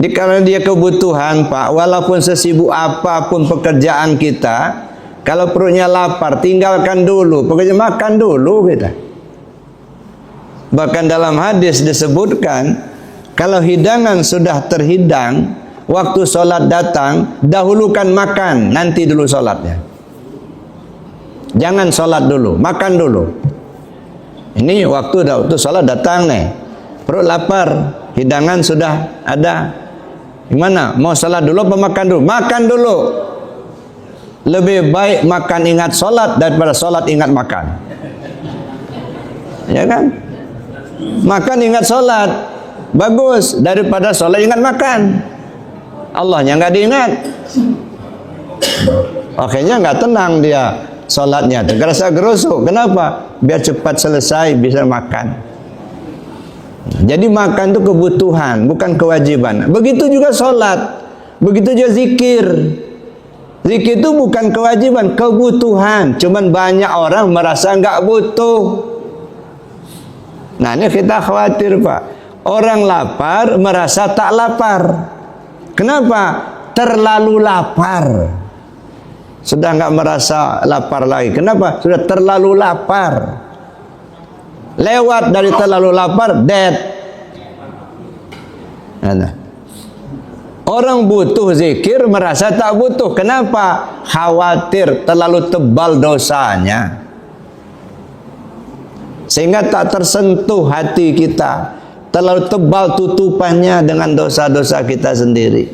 Jadi kalau dia kebutuhan, Pak, walaupun sesibuk apapun pekerjaan kita, kalau perutnya lapar, tinggalkan dulu. Pekerjaan makan dulu kita. Bahkan dalam hadis disebutkan, kalau hidangan sudah terhidang, waktu sholat datang, dahulukan makan, nanti dulu sholatnya. Jangan sholat dulu, makan dulu. Ini waktu sholat datang nih, perut lapar, hidangan sudah ada. Gimana? Mau sholat dulu apa makan dulu? Makan dulu. Lebih baik makan ingat sholat daripada sholat ingat makan. Ya kan? Makan ingat sholat bagus daripada sholat ingat makan. Allahnya nggak diingat. Akhirnya nggak tenang dia sholatnya, tergerasa gerusuk. Kenapa? Biar cepat selesai bisa makan. Jadi makan itu kebutuhan, bukan kewajiban. Begitu juga sholat, begitu juga zikir. Zikir itu bukan kewajiban, kebutuhan. Cuman banyak orang merasa nggak butuh. Nah ini kita khawatir, Pak. Orang lapar merasa tak lapar. Kenapa? Terlalu lapar. Sudah nggak merasa lapar lagi. Kenapa? Sudah terlalu lapar. Lewat dari terlalu lapar, dead. Nah. Orang butuh zikir merasa tak butuh. Kenapa? Khawatir terlalu tebal dosanya, sehingga tak tersentuh hati kita. Terlalu tebal tutupannya dengan dosa-dosa kita sendiri.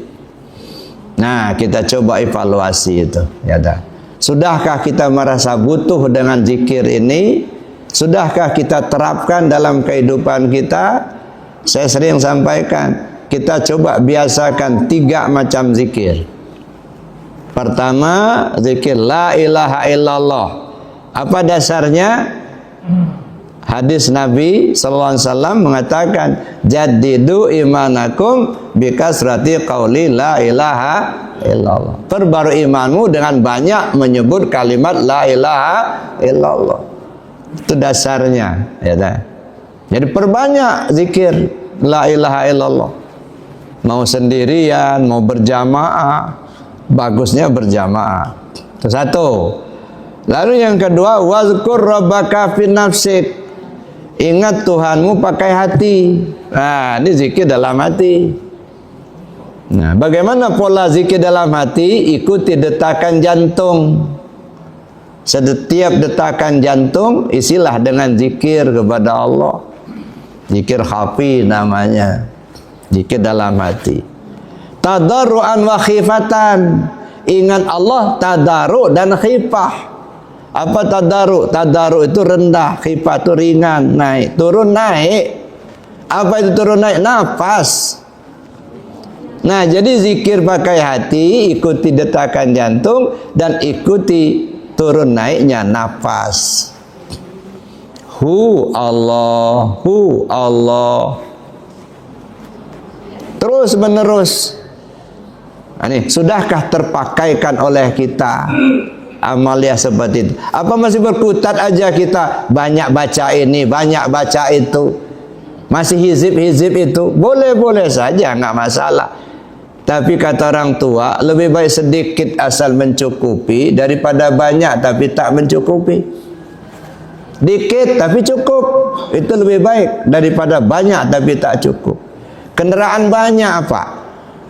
Nah, kita coba evaluasi itu. Ya dah. Sudahkah kita merasa butuh dengan zikir ini? Sudahkah kita terapkan dalam kehidupan kita? Saya sering sampaikan, kita coba biasakan 3 macam zikir. Pertama, zikir la ilaha illallah. Apa dasarnya? Hadis Nabi SAW mengatakan, jaddidu imanakum bikasrati qauli la ilaha illallah. Perbarui imanmu dengan banyak menyebut kalimat la ilaha illallah. Itu dasarnya, ya tak? Jadi perbanyak zikir la ilaha illallah. Mau sendirian, mau berjamaah, bagusnya berjamaah. Itu satu. Lalu yang kedua, wazkur rabbaka fi nafsik. Ingat Tuhanmu pakai hati. Nah, ini zikir dalam hati. Nah, bagaimana pola zikir dalam hati? Ikuti detakan jantung. Setiap detakan jantung isilah dengan zikir kepada Allah. Zikir khafi namanya. Zikir dalam hati. Tadarruan wa khifatan. Ingat Allah tadarru dan khifah. Apa tadarru? Tadarru itu rendah, khifah itu ringan, naik, turun naik. Apa itu turun naik? Nafas. Nah, jadi zikir pakai hati, ikuti detakan jantung dan ikuti turun naiknya nafas. Hu Allah, hu Allah. Terus menerus. Ini sudahkah terpakaikan oleh kita amalia seperti itu? Apa masih berkutat aja kita banyak baca ini, banyak baca itu? Masih hizib-hizib itu? Boleh-boleh saja, nggak masalah. Tapi kata orang tua, lebih baik sedikit asal mencukupi daripada banyak tapi tak mencukupi. Dikit tapi cukup, itu lebih baik daripada banyak tapi tak cukup. Kendaraan banyak apa?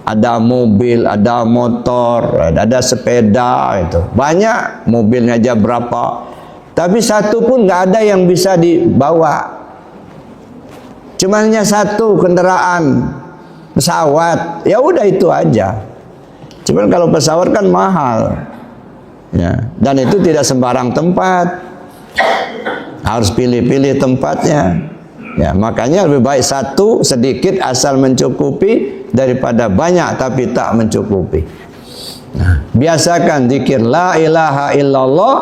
Ada mobil, ada motor, ada sepeda, itu banyak, mobilnya aja berapa. Tapi satu pun nggak ada yang bisa dibawa. Cuma hanya satu kendaraan, pesawat, ya udah itu aja. Cuman kalau pesawat kan mahal, ya, dan itu tidak sembarang tempat, harus pilih-pilih tempatnya. Ya, makanya lebih baik satu sedikit asal mencukupi daripada banyak tapi tak mencukupi. Nah, biasakan zikir la ilaha illallah,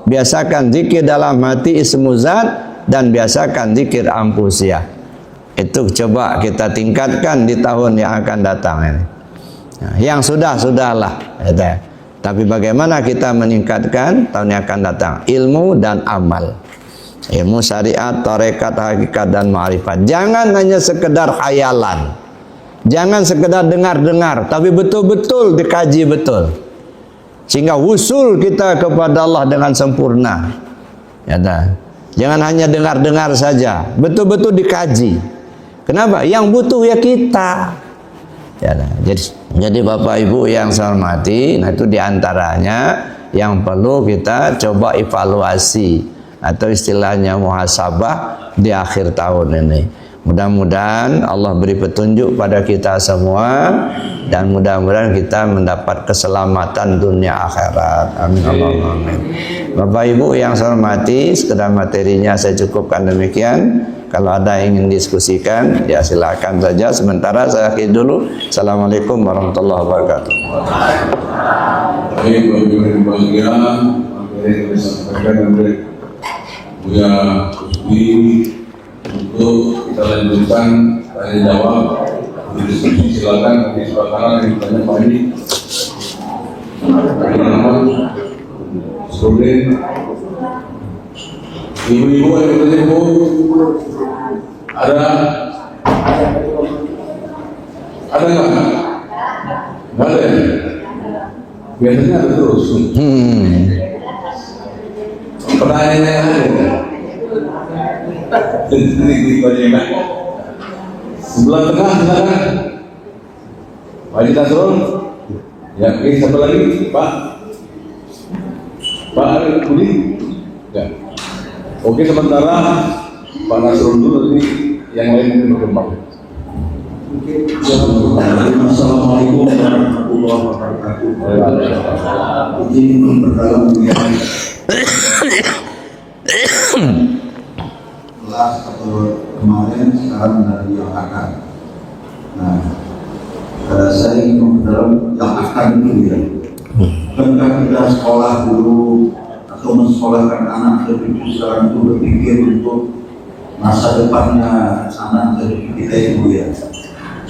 biasakan zikir dalam hati ismu zat, dan biasakan zikir ampusiyah. Itu coba kita tingkatkan di tahun yang akan datang ini. Nah, yang sudahlah, ya. Tapi bagaimana kita meningkatkan tahun yang akan datang? Ilmu dan amal. Ilmu syariat, tarekat, hakikat dan ma'rifat. Jangan hanya sekedar khayalan. Jangan sekedar dengar-dengar, tapi betul-betul dikaji betul. Sehingga wusul kita kepada Allah dengan sempurna. Ya, jangan hanya dengar-dengar saja, betul-betul dikaji. Kenapa? Yang butuh ya kita. Ya, jadi Bapak Ibu yang saya hormati, nah itu diantaranya yang perlu kita coba evaluasi atau istilahnya muhasabah di akhir tahun ini. Mudah-mudahan Allah beri petunjuk pada kita semua, dan mudah-mudahan kita mendapat keselamatan dunia akhirat. Amin Allahumma amin. Bapak Ibu yang saya hormati, sekedar materinya saya cukupkan demikian. Kalau ada yang ingin diskusikan, ya silakan saja. Sementara saya akhiri dulu. Assalamualaikum warahmatullahi wabarakatuh. Baik, Bapak Ibu yang berbahagia, materi yang disampaikan oleh Buya Kusbi untuk kita lanjutkan tanya jawab diskusi. Silakan di sebelah kanan yang ditanya Pak ini. Nama Sudin. Ibu-ibu yang bertanya, Bu, ada nggak? Nggak ada. Biasanya ada terus. Pertanyaannya ada. Sebelah tengah silakan. Pak Haji Nasrul. Ya, oke, satu lagi, Pak. Pak Budi. Ya. Oke, sementara Pak Nasrul dulu, nanti yang lain mungkin berkembang. Assalamualaikum warahmatullahi wabarakatuh. Izin memperdalam kelas atau kemarin, sekarang dari yang akan. Nah, saya ingin memperdalam yang akan dulu ya. Bukankah kita sekolah dulu atau mensekolahkan anak cucu sekarang itu berpikir untuk masa depannya anak cucu kita itu ya?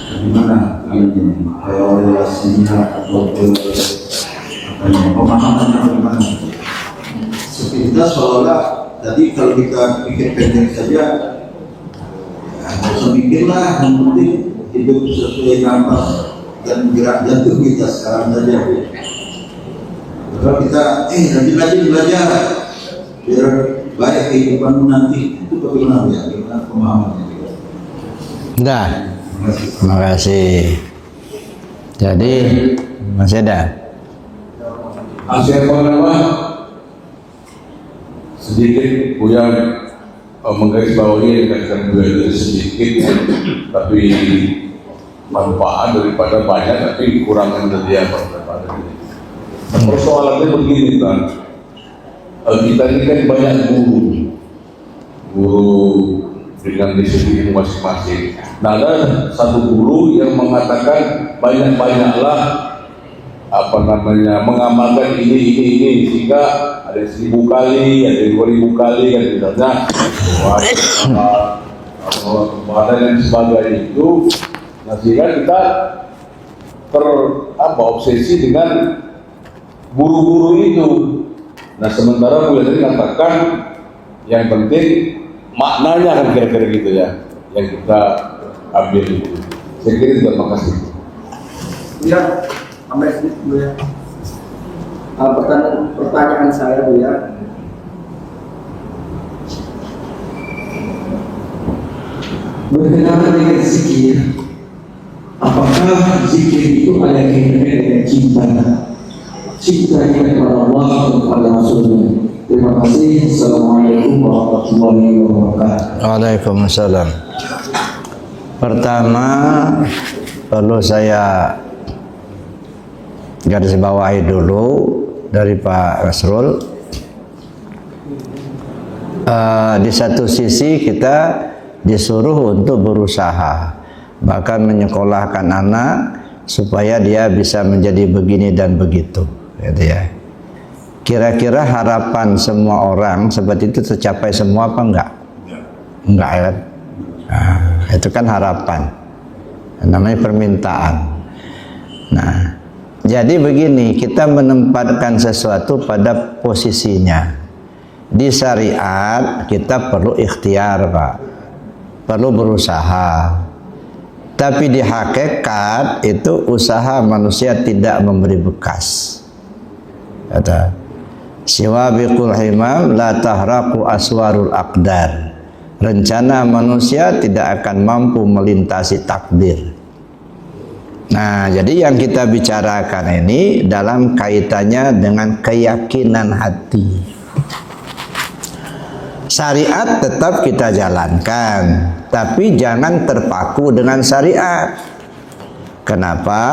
Bagaimana ini evaluasinya atau pemahamannya bagaimana? Seperti kita seolah tadi kalau kita pikir pendek saja, nggak usah mikirlah, yang penting hidup sesuai nafas dan gerak jantung kita sekarang saja. Kalau kita rajin-rajin belajar biar baik kehidupanmu nanti, itu bagaimana ya? Bagaimana pemahamannya? Nah, terima kasih. Jadi masih ada. Masih apa nama? sedikit Buya menggarisbawahi yang dikatakan Buya dari sedikit, tapi manfaat daripada banyak, tapi kurangan dari apa daripada ini. Persoalannya begini kan, kita ini kan banyak guru dengan disiplin masing-masing. Nah, ada satu guru yang mengatakan banyak-banyaklah mengamalkan ini sehingga ada 1000 kali, ada 2000 kali kan misalnya dan sebagainya itu. Nah, sehingga kita obsesi dengan guru-guru itu. Nah, sementara Buya tadi katakan yang penting maknanya kan kira-kira gitu ya yang kita ambil itu. Saya kira terima kasih. Ya, sampai situ Buya. Pertanyaan saya Buya. Berkenaan dengan zikir, apakah zikir itu ada kaitannya dengan cinta? Cinta kepada Allah dan kepada Rasulnya. Terima kasih. Assalamualaikum warahmatullahi wabarakatuh. Waalaikumsalam. Pertama, perlu saya garis bawahi dulu dari Pak Rasrul. Di satu sisi kita disuruh untuk berusaha, bahkan menyekolahkan anak supaya dia bisa menjadi begini dan begitu, gitu ya. Kira-kira harapan semua orang seperti itu tercapai semua apa enggak? Enggak ya. Nah, itu kan harapan, namanya permintaan. Nah, jadi begini, kita menempatkan sesuatu pada posisinya. Di syariat kita perlu ikhtiar, Pak, perlu berusaha. Tapi di hakikat itu usaha manusia tidak memberi bekas. Kata Siwabiqul himam la tahraku aswarul aqdar. Rencana manusia tidak akan mampu melintasi takdir. Nah, jadi yang kita bicarakan ini dalam kaitannya dengan keyakinan hati. Syariat tetap kita jalankan, tapi jangan terpaku dengan syariat. Kenapa?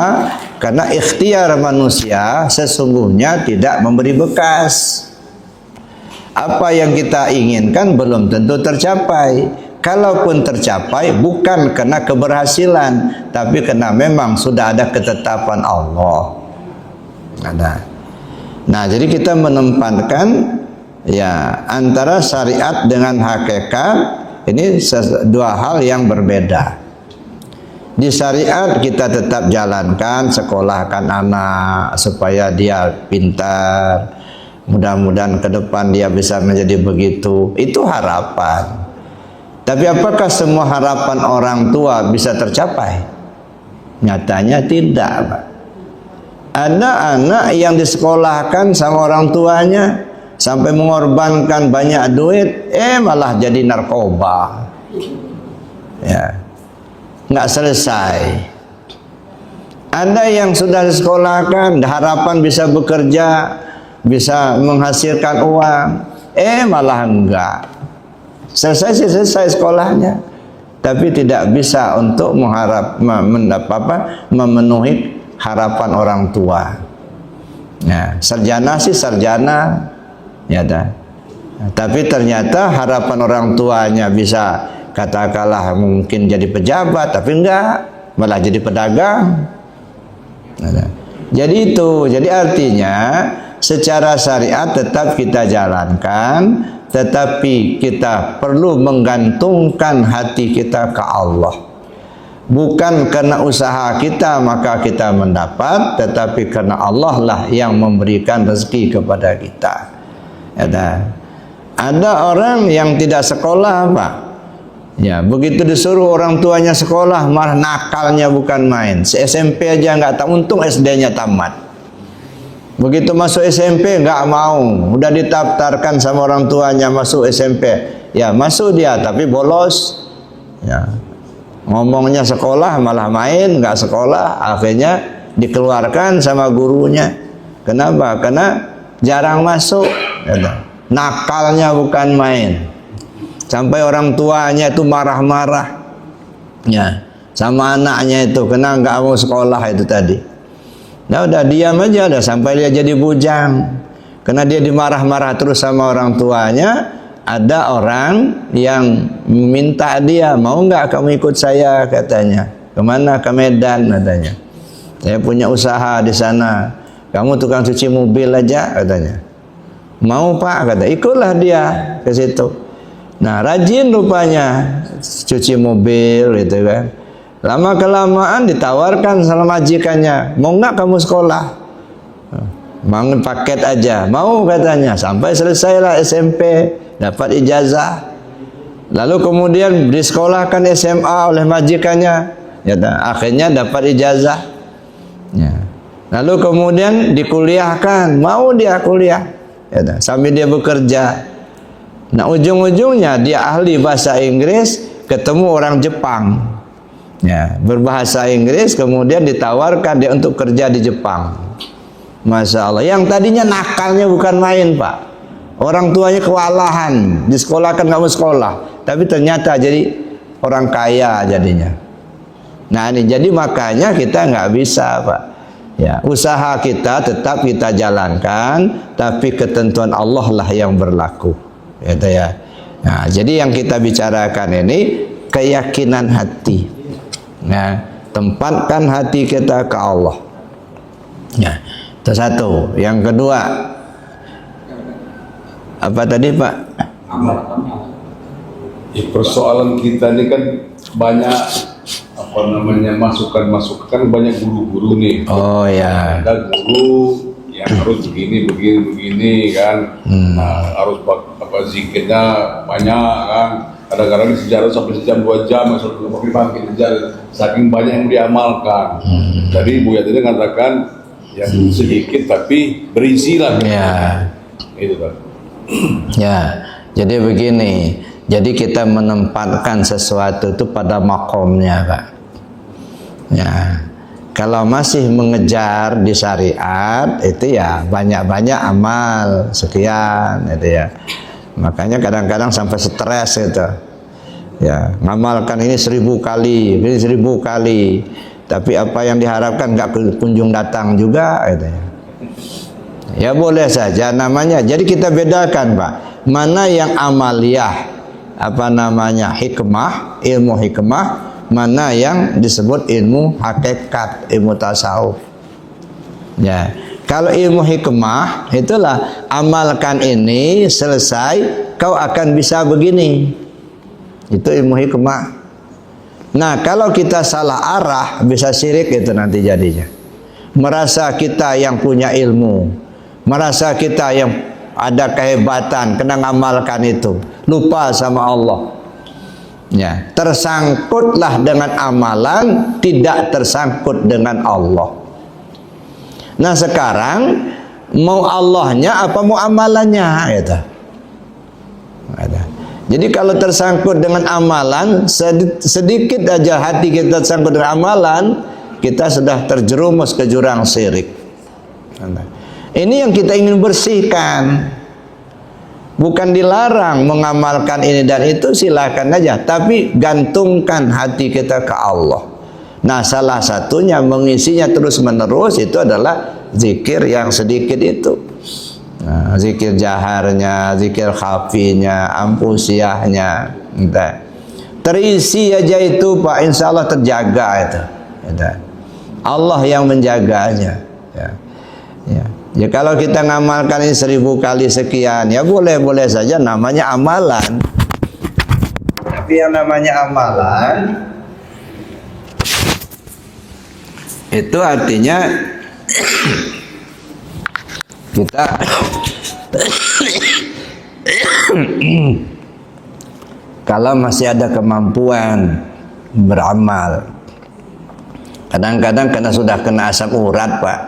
Karena ikhtiar manusia sesungguhnya tidak memberi bekas. Apa yang kita inginkan belum tentu tercapai. Kalaupun tercapai bukan karena keberhasilan, tapi karena memang sudah ada ketetapan Allah. Nah, jadi kita menempatkan ya antara syariat dengan hakikat ini dua hal yang berbeda. Di syariat kita tetap jalankan, sekolahkan anak supaya dia pintar, mudah-mudahan ke depan dia bisa menjadi begitu. Itu harapan. Tapi apakah semua harapan orang tua bisa tercapai? Nyatanya tidak, Pak. Ada anak yang disekolahkan sama orang tuanya sampai mengorbankan banyak duit, malah jadi narkoba. Ya, nggak selesai. Ada yang sudah disekolahkan, harapan bisa bekerja, bisa menghasilkan uang, malah enggak. Selesai sekolahnya, tapi tidak bisa untuk memenuhi harapan orang tua. Nah, sarjana sih sarjana, ya dah. Tapi ternyata harapan orang tuanya bisa katakanlah mungkin jadi pejabat, tapi enggak, malah jadi pedagang. Jadi itu, jadi artinya secara syariat tetap kita jalankan, tetapi kita perlu menggantungkan hati kita ke Allah. Bukan karena usaha kita maka kita mendapat, tetapi karena Allah lah yang memberikan rezeki kepada kita. Ada orang yang tidak sekolah, Pak. Ya, begitu disuruh orang tuanya sekolah, malah nakalnya bukan main. SMP aja nggak tahu, untung SD-nya tamat. Begitu masuk SMP nggak mau, udah didaftarkan sama orang tuanya masuk SMP, ya masuk dia tapi bolos. Ya, ngomongnya sekolah malah main, nggak sekolah, akhirnya dikeluarkan sama gurunya. Kenapa? Karena jarang masuk. nakalnya bukan main. Sampai orang tuanya itu marah-marah, ya, sama anaknya itu, kena nggak mau sekolah itu tadi. Nah udah diam aja, udah sampai dia jadi bujang. Karena dia dimarah-marah terus sama orang tuanya. Ada orang yang minta dia, mau nggak kamu ikut saya, katanya. Kemana? Ke Medan, katanya. Saya punya usaha di sana. Kamu tukang cuci mobil aja, katanya. Mau Pak, kata. Ikutlah dia ke situ. Nah rajin rupanya cuci mobil, gitu kan. Lama kelamaan ditawarkan sama majikannya, mau nggak kamu sekolah? Bangun paket aja, mau katanya. Sampai selesailah SMP, dapat ijazah. Lalu kemudian disekolahkan SMA oleh majikannya, ya, akhirnya dapat ijazah. Ya. Lalu kemudian dikuliahkan, mau dia kuliah, ya, sambil dia bekerja. Nah ujung-ujungnya dia ahli bahasa Inggris, ketemu orang Jepang, ya, berbahasa Inggris, kemudian ditawarkan dia untuk kerja di Jepang. Masya Allah, yang tadinya nakalnya bukan main Pak, orang tuanya kewalahan, disekolahkan nggak mau sekolah, tapi ternyata jadi orang kaya jadinya. Nah ini jadi makanya kita nggak bisa Pak, ya, usaha kita tetap kita jalankan, tapi ketentuan Allah lah yang berlaku, gitu ya. Nah jadi yang kita bicarakan ini keyakinan hati. Nah tempatkan hati kita ke Allah, ya. Itu satu. Yang kedua, apa tadi Pak? Ya, persoalan kita ini kan banyak apa namanya masukan banyak guru-guru nih. Oh ya. Ada guru yang harus begini kan. Nah, harus apa zikirnya banyak kan. Kadang-kadang sejarah sampai sejam 2 jam sampai pagi saking banyak yang diamalkan. Jadi Bu Yati mengatakan yang sedikit tapi berisi lah. Ya. Itu kan. Ya. Jadi begini. Jadi kita menempatkan sesuatu itu pada makomnya, Pak. Ya. Kalau masih mengejar di syariat itu ya banyak-banyak amal sekian, itu ya. Makanya kadang-kadang sampai stres itu. Ya, ngamalkan ini 1000 kali, ini 1000 kali. Tapi apa yang diharapkan nggak kunjung datang juga, gitu ya. Ya boleh saja namanya. Jadi kita bedakan Pak, mana yang amaliyah, apa namanya hikmah, ilmu hikmah, mana yang disebut ilmu hakikat, ilmu tasawuf. Ya, kalau ilmu hikmah itulah amalkan ini selesai, kau akan bisa begini. Itu ilmu hikmah. Nah kalau kita salah arah bisa syirik itu nanti jadinya. Merasa kita yang punya ilmu, merasa kita yang ada kehebatan, kena ngamalkan itu, lupa sama Allah. Ya, tersangkutlah dengan amalan, tidak tersangkut dengan Allah. Nah sekarang mau Allahnya apa mau amalannya gitu. Ada. Jadi kalau tersangkut dengan amalan, sedikit aja hati kita tersangkut dengan amalan, kita sudah terjerumus ke jurang syirik. Ini yang kita ingin bersihkan. Bukan dilarang mengamalkan ini dan itu, silakan aja, tapi gantungkan hati kita ke Allah. Nah salah satunya mengisinya terus menerus itu adalah zikir yang sedikit itu. Nah, zikir jaharnya, zikir khafinya, ampusiahnya, terisi aja itu Pak, insya Allah terjaga itu. Allah yang menjaganya. Ya. Ya. Ya kalau kita ngamalkan ini 1000 kali sekian, ya boleh-boleh saja namanya amalan. Tapi yang namanya amalan itu artinya kita kalau masih ada kemampuan beramal, kadang-kadang karena sudah kena asam urat Pak,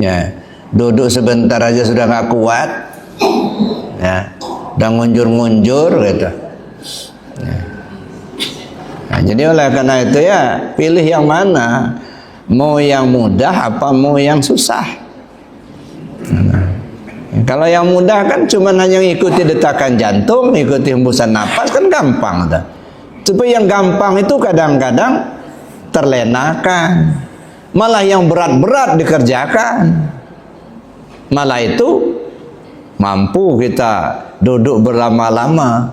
ya duduk sebentar aja sudah nggak kuat, ya udah ngunjur-ngunjur gitu. Ya. Nah, jadi oleh karena itu ya pilih yang mana, mau yang mudah apa mau yang susah. Kalau yang mudah kan cuma hanya ikuti detakan jantung, ikuti hembusan napas, kan gampang dah. Tapi yang gampang itu kadang-kadang terlenakan. Malah yang berat-berat dikerjakan. Malah itu mampu kita duduk berlama-lama.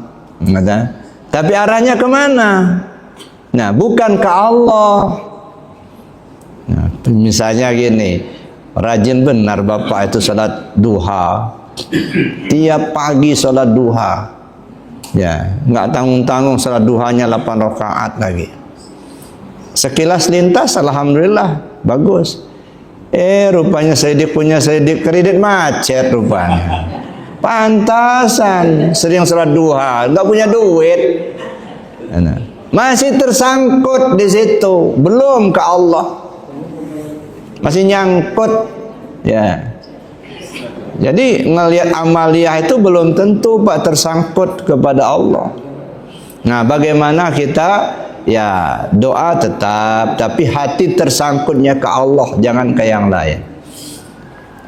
Tapi arahnya kemana? Nah, bukan ke Allah. Nah, misalnya gini, rajin benar bapak itu salat duha, tiap pagi salat duha, ya nggak tanggung-tanggung salat duhanya 8 rakaat lagi. Sekilas lintas, alhamdulillah bagus. Rupanya Sayyidik punya Sayyidik kredit macet rupanya. Pantasan sering salat duha, nggak punya duit. Masih tersangkut di situ, belum ke Allah. Masih nyangkut, ya. Jadi ngelihat amaliyah itu belum tentu Pak tersangkut kepada Allah. Nah, bagaimana kita ya doa tetap, tapi hati tersangkutnya ke Allah, jangan ke yang lain.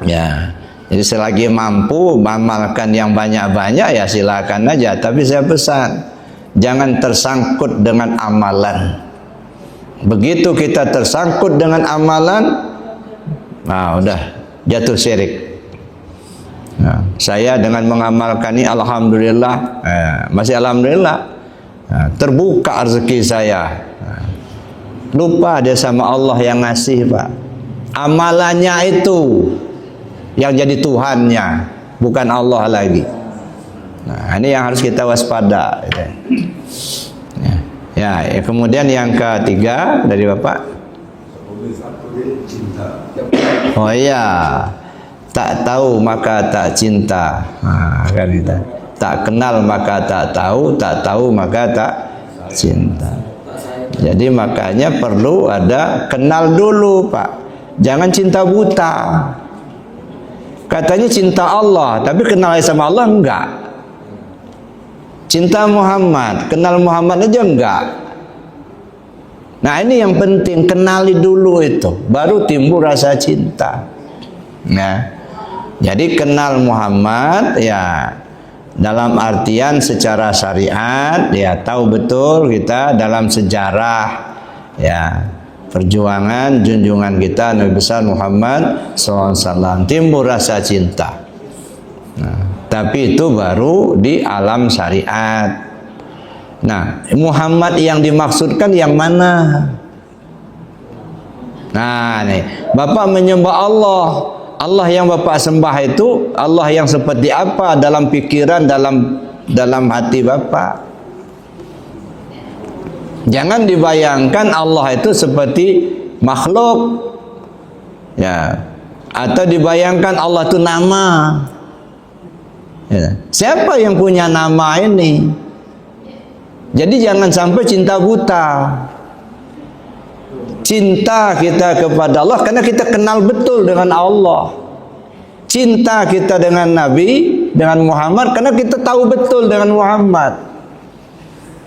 Ya. Jadi selagi mampu mengamalkan yang banyak-banyak ya silakan aja, tapi saya pesan jangan tersangkut dengan amalan. Begitu kita tersangkut dengan amalan, nah udah jatuh syirik. Nah, saya dengan mengamalkan ini alhamdulillah, masih alhamdulillah, terbuka rezeki saya. Lupa dia sama Allah yang ngasih, Pak. Amalannya itu yang jadi Tuhannya, bukan Allah lagi. Nah, ini yang harus kita waspada. Ya, kemudian yang ketiga dari Bapak. Oh iya, tak tahu maka tak cinta. Nah, kan kita. Tak kenal maka tak tahu maka tak cinta. Jadi makanya perlu ada kenal dulu, Pak. Jangan cinta buta. Katanya cinta Allah, tapi kenal sama Allah enggak. Cinta Muhammad, kenal Muhammad aja enggak. Nah, ini yang penting, kenali dulu itu, baru timbul rasa cinta. Nah, jadi kenal Muhammad ya dalam artian secara syariat, ya tahu betul kita dalam sejarah ya perjuangan junjungan kita Nabi besar Muhammad SAW, timbul rasa cinta. Nah, tapi itu baru di alam syariat. Nah, Muhammad yang dimaksudkan yang mana? Nah, nih, Bapak menyembah Allah. Allah yang Bapak sembah itu Allah yang seperti apa dalam pikiran, dalam hati Bapak? Jangan dibayangkan Allah itu seperti makhluk, ya, atau dibayangkan Allah itu nama. Ya. Siapa yang punya nama ini? Jadi jangan sampai cinta buta. Cinta kita kepada Allah karena kita kenal betul dengan Allah. Cinta kita dengan Nabi, dengan Muhammad karena kita tahu betul dengan Muhammad.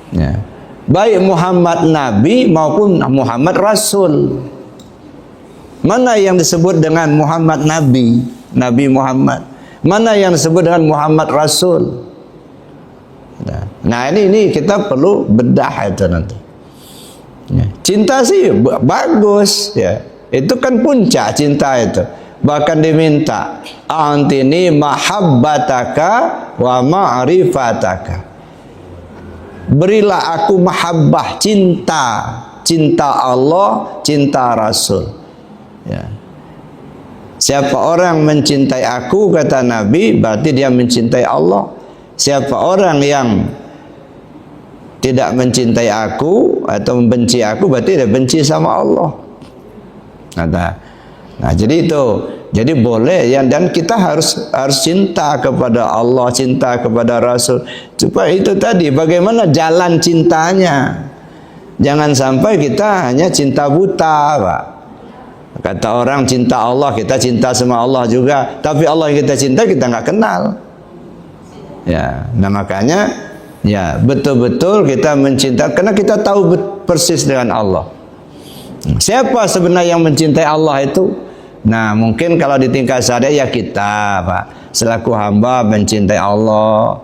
Ya. Baik Muhammad Nabi maupun Muhammad Rasul. Mana yang disebut dengan Muhammad Nabi, Nabi Muhammad? Mana yang disebut dengan Muhammad Rasul? Nah, ini kita perlu bedah itu nanti. Ya. Cinta sih bagus, ya. Itu kan puncak cinta itu. Bahkan diminta, antini mahabbataka wa ma'rifataka. Berilah aku mahabbah, cinta, cinta Allah, cinta Rasul. Ya. Siapa orang mencintai aku, kata Nabi, berarti dia mencintai Allah. Siapa orang yang tidak mencintai aku atau membenci aku, berarti dia benci sama Allah. Nah, jadi itu. Jadi boleh ya, dan kita harus cinta kepada Allah, cinta kepada Rasul. Supaya itu tadi bagaimana jalan cintanya. Jangan sampai kita hanya cinta buta, Pak. Kata orang cinta Allah, kita cinta sama Allah juga, tapi Allah yang kita cinta kita nggak kenal. Ya, nah makanya ya betul-betul kita mencinta karena kita tahu persis dengan Allah. Siapa sebenarnya yang mencintai Allah itu? Nah, mungkin kalau di tingkat syariat ya kita, Pak, selaku hamba mencintai Allah,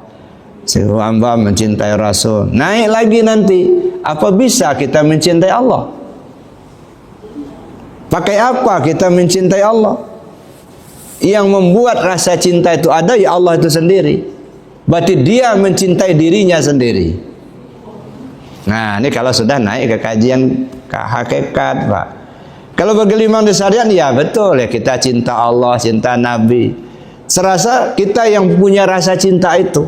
selaku hamba mencintai Rasul. Naik lagi nanti, apa bisa kita mencintai Allah? Pakai apa kita mencintai Allah? Yang membuat rasa cinta itu ada ya Allah itu sendiri. Berarti dia mencintai dirinya sendiri. Nah, ini kalau sudah naik ke kajian ke hakikat, Pak. Kalau bergelimang di syariat, ya betul ya, kita cinta Allah, cinta Nabi. Serasa kita yang punya rasa cinta itu.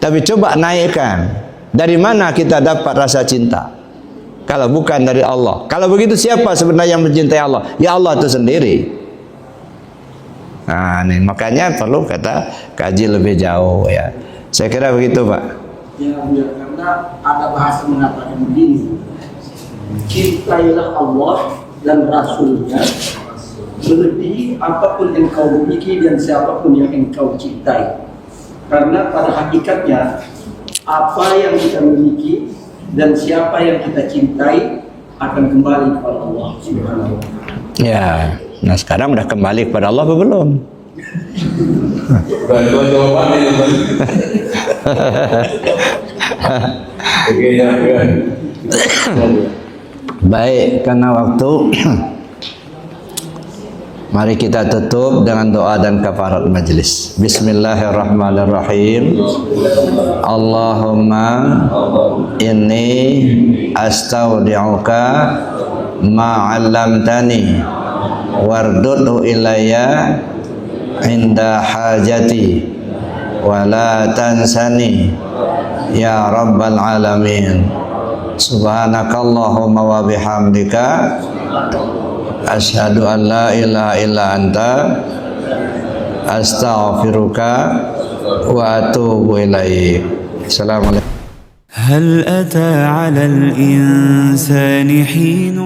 Tapi coba naikkan, dari mana kita dapat rasa cinta? Kalau bukan dari Allah. Kalau begitu siapa sebenarnya yang mencintai Allah? Ya Allah itu sendiri. Nah, ini makanya perlu kita kaji lebih jauh ya. Saya kira begitu, Pak. Ya, karena ada bahasa mengatakan begini, cintailah Allah dan Rasulnya melebihi apapun yang kau miliki dan siapapun yang engkau cintai. Karena pada hakikatnya apa yang kita miliki dan siapa yang kita cintai akan kembali kepada Allah Subhanahu wa Ta'ala. Ya, nah sekarang udah kembali kepada Allah apa belum? Jawaban ini. Oke, ya. Baik, karena waktu mari kita tutup dengan doa dan kafarat majlis. Bismillahirrahmanirrahim. Allahumma inni astaudi'uka ma 'allamtani wardudhu ilayya inda hajati wa la tansani ya rabbal alamin. Subhanakallahumma wa bihamdika asyhadu an la ilaha illa anta astaghfiruka wa atubu ilaik. Assalamualaikum. هل أتى على الإنسان حين